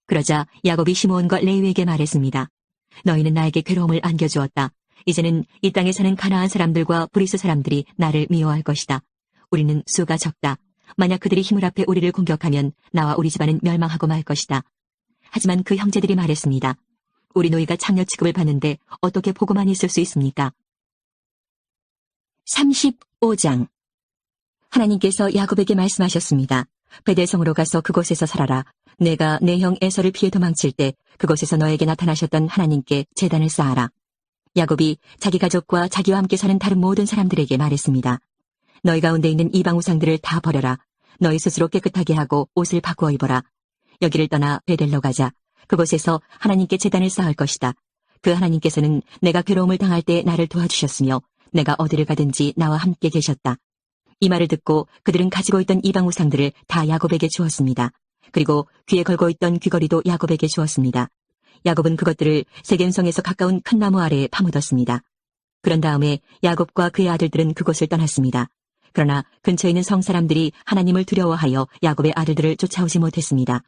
그러자 야곱이 시므온과 레위에게 말했습니다. 너희는 나에게 괴로움을 안겨주었다. 이제는 이 땅에 사는 가나안 사람들과 브리스 사람들이 나를 미워할 것이다. 우리는 수가 적다. 만약 그들이 힘을 합해 우리를 공격하면 나와 우리 집안은 멸망하고 말 것이다. 하지만 그 형제들이 말했습니다. 우리 노이가 장녀 취급을 받는데 어떻게 보고만 있을 수 있습니까? 35장. 하나님께서 야곱에게 말씀하셨습니다. 베델성으로 가서 그곳에서 살아라. 내가 내 형 에서를 피해 도망칠 때 그곳에서 너에게 나타나셨던 하나님께 제단을 쌓아라. 야곱이 자기 가족과 자기와 함께 사는 다른 모든 사람들에게 말했습니다. 너희 가운데 있는 이방 우상들을 다 버려라. 너희 스스로 깨끗하게 하고 옷을 바꾸어 입어라. 여기를 떠나 베델로 가자. 그곳에서 하나님께 제단을 쌓을 것이다. 그 하나님께서는 내가 괴로움을 당할 때 나를 도와주셨으며 내가 어디를 가든지 나와 함께 계셨다. 이 말을 듣고 그들은 가지고 있던 이방 우상들을 다 야곱에게 주었습니다. 그리고 귀에 걸고 있던 귀걸이도 야곱에게 주었습니다. 야곱은 그것들을 세겜성에서 가까운 큰 나무 아래에 파묻었습니다. 그런 다음에 야곱과 그의 아들들은 그곳을 떠났습니다. 그러나 근처에 있는 성 사람들이 하나님을 두려워하여 야곱의 아들들을 쫓아오지 못했습니다.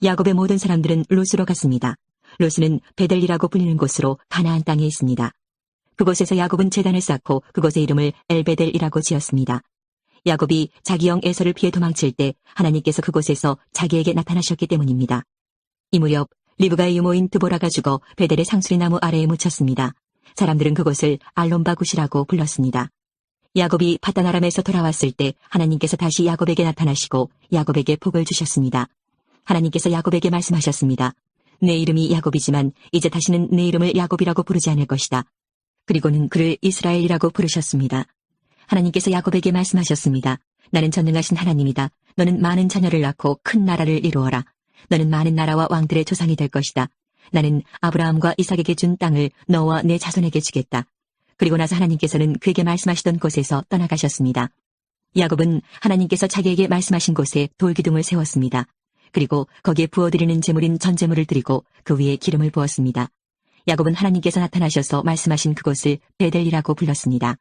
야곱의 모든 사람들은 루스로 갔습니다. 루스는 베델이라고 불리는 곳으로 가나안 땅에 있습니다. 그곳에서 야곱은 제단을 쌓고 그곳의 이름을 엘베델이라고 지었습니다. 야곱이 자기 형 에서를 피해 도망칠 때 하나님께서 그곳에서 자기에게 나타나셨기 때문입니다. 이 무렵 리브가의 유모인 드보라가 죽어 베델의 상수리 나무 아래에 묻혔습니다. 사람들은 그곳을 알론바굿이라고 불렀습니다. 야곱이 파단 아람에서 돌아왔을 때 하나님께서 다시 야곱에게 나타나시고 야곱에게 복을 주셨습니다. 하나님께서 야곱에게 말씀하셨습니다. 내 이름이 야곱이지만 이제 다시는 내 이름을 야곱이라고 부르지 않을 것이다. 그리고는 그를 이스라엘이라고 부르셨습니다. 하나님께서 야곱에게 말씀하셨습니다. 나는 전능하신 하나님이다. 너는 많은 자녀를 낳고 큰 나라를 이루어라. 너는 많은 나라와 왕들의 조상이 될 것이다. 나는 아브라함과 이삭에게 준 땅을 너와 내 자손에게 주겠다. 그리고 나서 하나님께서는 그에게 말씀하시던 곳에서 떠나가셨습니다. 야곱은 하나님께서 자기에게 말씀하신 곳에 돌기둥을 세웠습니다. 그리고 거기에 부어드리는 제물인 전제물을 드리고 그 위에 기름을 부었습니다. 야곱은 하나님께서 나타나셔서 말씀하신 그곳을 베델이라고 불렀습니다.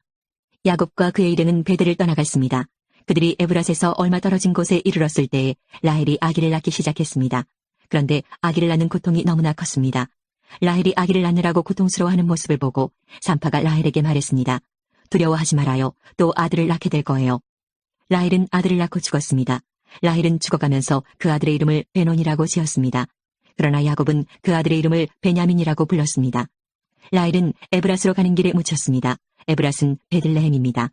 야곱과 그의 일행은 베델을 떠나갔습니다. 그들이 에브랏에서 얼마 떨어진 곳에 이르렀을 때에 라헬이 아기를 낳기 시작했습니다. 그런데 아기를 낳는 고통이 너무나 컸습니다. 라헬이 아기를 낳느라고 고통스러워하는 모습을 보고 산파가 라헬에게 말했습니다. 두려워하지 말아요. 또 아들을 낳게 될 거예요. 라헬은 아들을 낳고 죽었습니다. 라헬은 죽어가면서 그 아들의 이름을 베논이라고 지었습니다. 그러나 야곱은 그 아들의 이름을 베냐민이라고 불렀습니다. 라헬은 에브랏으로 가는 길에 묻혔습니다. 에브랏은 베들레헴입니다.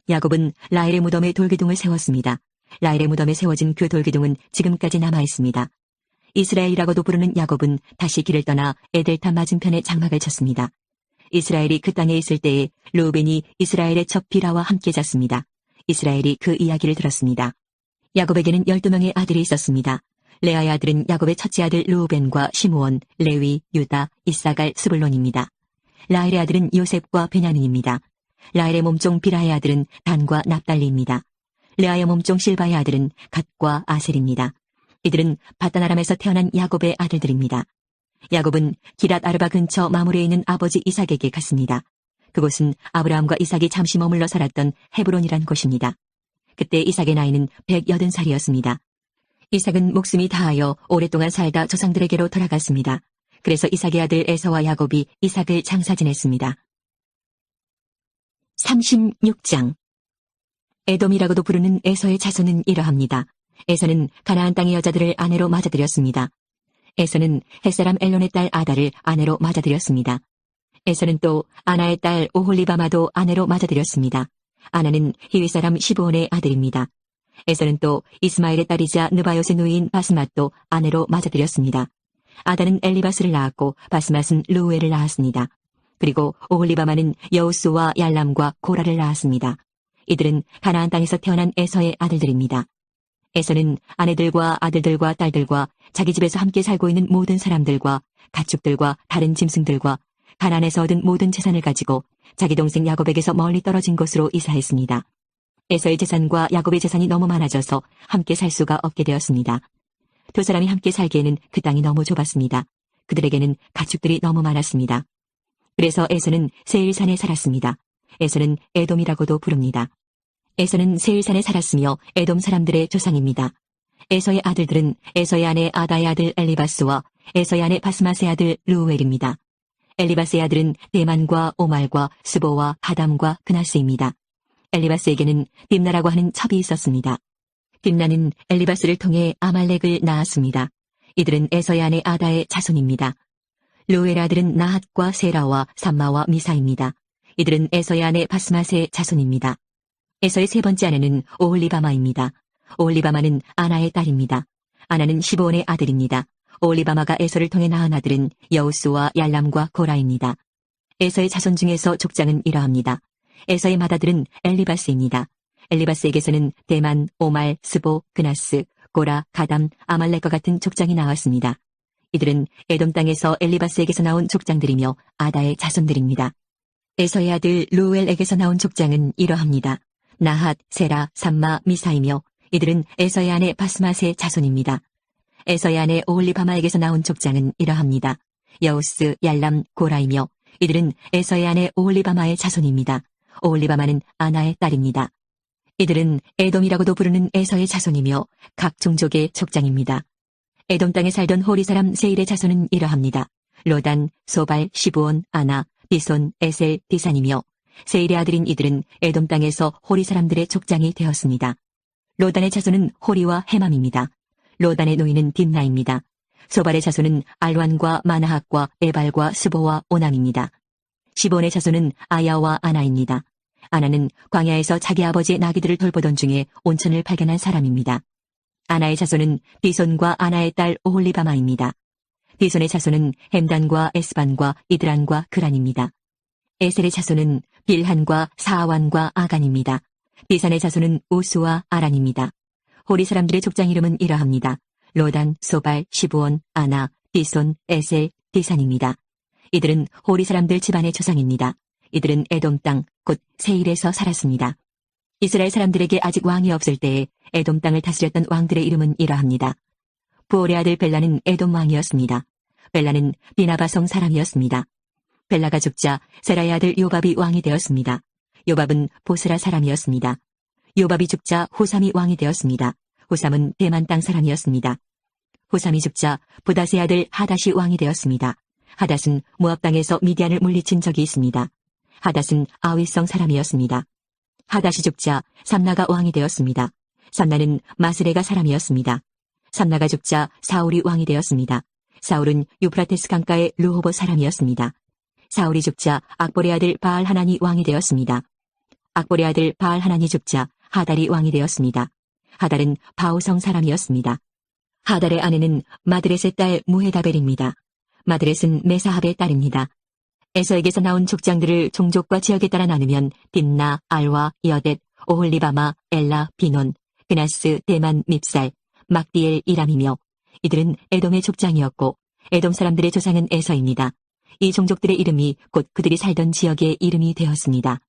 야곱은 라헬의 무덤에 돌기둥을 세웠습니다. 라헬의 무덤에 세워진 그 돌기둥은 지금까지 남아있습니다. 이스라엘이라고도 부르는 야곱은 다시 길을 떠나 에델탑 맞은편에 장막을 쳤습니다. 이스라엘이 그 땅에 있을 때에 르우벤이 이스라엘의 첩 비라와 함께 잤습니다. 이스라엘이 그 이야기를 들었습니다. 야곱에게는 12명의 아들이 있었습니다. 레아의 아들은 야곱의 첫째 아들 르우벤과 시므온, 레위, 유다, 이사갈, 스불론입니다. 라헬의 아들은 요셉과 베냐민입니다. 라헬의 몸종 비라의 아들은 단과 납달리입니다. 레아의 몸종 실바의 아들은 갓과 아셀입니다. 이들은 바단 아람에서 태어난 야곱의 아들들입니다. 야곱은 기랏 아르바 근처 마므레에 있는 아버지 이삭에게 갔습니다. 그곳은 아브라함과 이삭이 잠시 머물러 살았던 헤브론이란 곳입니다. 그때 이삭의 나이는 180살이었습니다. 이삭은 목숨이 다하여 오랫동안 살다 조상들에게로 돌아갔습니다. 그래서 이삭의 아들 에서와 야곱이 이삭을 장사 지냈습니다. 36장. 에돔이라고도 부르는 에서의 자손은 이러합니다. 에서는 가나안 땅의 여자들을 아내로 맞아들였습니다. 에서는 햇사람 엘론의 딸 아다를 아내로 맞아들였습니다. 에서는 또 아나의 딸 오홀리바마도 아내로 맞아들였습니다. 아나는 히위 사람 시브온의 아들입니다. 에서는 또 이스마엘의 딸이자 느바요의 누이인 바스맛도 아내로 맞아들였습니다. 아다는 엘리바스를 낳았고 바스맛은 르우엘을 낳았습니다. 그리고 오홀리바마는 여우스와 얄람과 고라를 낳았습니다. 이들은 가나안 땅에서 태어난 에서의 아들들입니다. 에서는 아내들과 아들들과 딸들과 자기 집에서 함께 살고 있는 모든 사람들과 가축들과 다른 짐승들과 가나안에서 얻은 모든 재산을 가지고 자기 동생 야곱에게서 멀리 떨어진 곳으로 이사했습니다. 에서의 재산과 야곱의 재산이 너무 많아져서 함께 살 수가 없게 되었습니다. 두 사람이 함께 살기에는 그 땅이 너무 좁았습니다. 그들에게는 가축들이 너무 많았습니다. 그래서 에서는 세일산에 살았습니다. 에서는 에돔이라고도 부릅니다. 에서는 세일산에 살았으며 에돔 사람들의 조상입니다. 에서의 아들들은 에서의 아내 아다의 아들 엘리바스와 에서의 아내 바스맛의 아들 르우엘입니다. 엘리바스의 아들은 대만과 오말과 스보와 하담과 그나스입니다. 엘리바스에게는 딥나라고 하는 첩이 있었습니다. 딥나는 엘리바스를 통해 아말렉을 낳았습니다. 이들은 에서의 아내 아다의 자손입니다. 르우엘 아들은 나핫과 세라와 삼마와 미사입니다. 이들은 에서의 아내 바스맛의 자손입니다. 에서의 세 번째 아내는 오홀리바마입니다. 오홀리바마는 아나의 딸입니다. 아나는 시브온의 아들입니다. 오홀리바마가 에서를 통해 낳은 아들은 여우스와 얄람과 고라입니다. 에서의 자손 중에서 족장은 이러합니다. 에서의 맏아들은 엘리바스입니다. 엘리바스에게서는 대만, 오말, 스보, 그나스, 고라, 가담, 아말렉과 같은 족장이 나왔습니다. 이들은 에돔 땅에서 엘리바스에게서 나온 족장들이며 아다의 자손들입니다. 에서의 아들 루엘에게서 나온 족장은 이러합니다. 나핫, 세라, 삼마, 미사이며 이들은 에서의 아내 바스맛의 자손입니다. 에서의 아내 오홀리바마에게서 나온 족장은 이러합니다. 여우스, 얄람, 고라이며 이들은 에서의 아내 오홀리바마의 자손입니다. 오홀리바마는 아나의 딸입니다. 이들은 에돔이라고도 부르는 에서의 자손이며 각 종족의 족장입니다. 에돔 땅에 살던 호리 사람 세일의 자손은 이러합니다. 로단, 소발, 시브온, 아나, 디손, 에셀, 디산이며 세일의 아들인 이들은 에돔 땅에서 호리 사람들의 족장이 되었습니다. 로단의 자손은 호리와 헤맘입니다. 로단의 노인은 딥나입니다. 소발의 자손은 알완과 마나핫과 에발과 스보와 오남입니다. 시본의 자손은 아야와 아나입니다. 아나는 광야에서 자기 아버지의 나귀들을 돌보던 중에 온천을 발견한 사람입니다. 아나의 자손은 디손과 아나의 딸 오홀리바마입니다. 디손의 자손은 햄단과 에스반과 이드란과 그란입니다. 에셀의 자손은 빌한과 사아완과 아간입니다. 디산의 자손은 우스와 아란입니다. 호리 사람들의 족장 이름은 이러합니다. 로단, 소발, 시브온, 아나, 디손, 에셀, 디산입니다. 이들은 호리 사람들 집안의 조상입니다. 이들은 에돔 땅, 곧 세일에서 살았습니다. 이스라엘 사람들에게 아직 왕이 없을 때에 에돔 땅을 다스렸던 왕들의 이름은 이러합니다. 부올의 아들 벨라는 에돔 왕이었습니다. 벨라는 비나바성 사람이었습니다. 벨라가 죽자 세라의 아들 요밥이 왕이 되었습니다. 요밥은 보스라 사람이었습니다. 요밥이 죽자 후삼이 왕이 되었습니다. 후삼은 대만 땅 사람이었습니다. 후삼이 죽자 부닷의 아들 하닷이 왕이 되었습니다. 하닷은 모압 땅에서 미디안을 물리친 적이 있습니다. 하닷은 아윗성 사람이었습니다. 하닷이 죽자 삼나가 왕이 되었습니다. 삼나는 마스레가 사람이었습니다. 삼나가 죽자 사울이 왕이 되었습니다. 사울은 유프라테스 강가의 르호보 사람이었습니다. 사울이 죽자 악볼의 아들 바알 하난이 왕이 되었습니다. 악볼의 아들 바알 하난이 죽자 하달이 왕이 되었습니다. 하달은 바우성 사람이었습니다. 하달의 아내는 마드렛의 딸 무헤다벨입니다. 마드렛은 메사합의 딸입니다. 에서에게서 나온 족장들을 종족과 지역에 따라 나누면 딥나, 알와, 여댓, 오홀리바마, 엘라, 비논, 그나스, 대만, 밉살, 막디엘, 이람이며 이들은 에돔의 족장이었고 에돔 사람들의 조상은 에서입니다. 이 종족들의 이름이 곧 그들이 살던 지역의 이름이 되었습니다.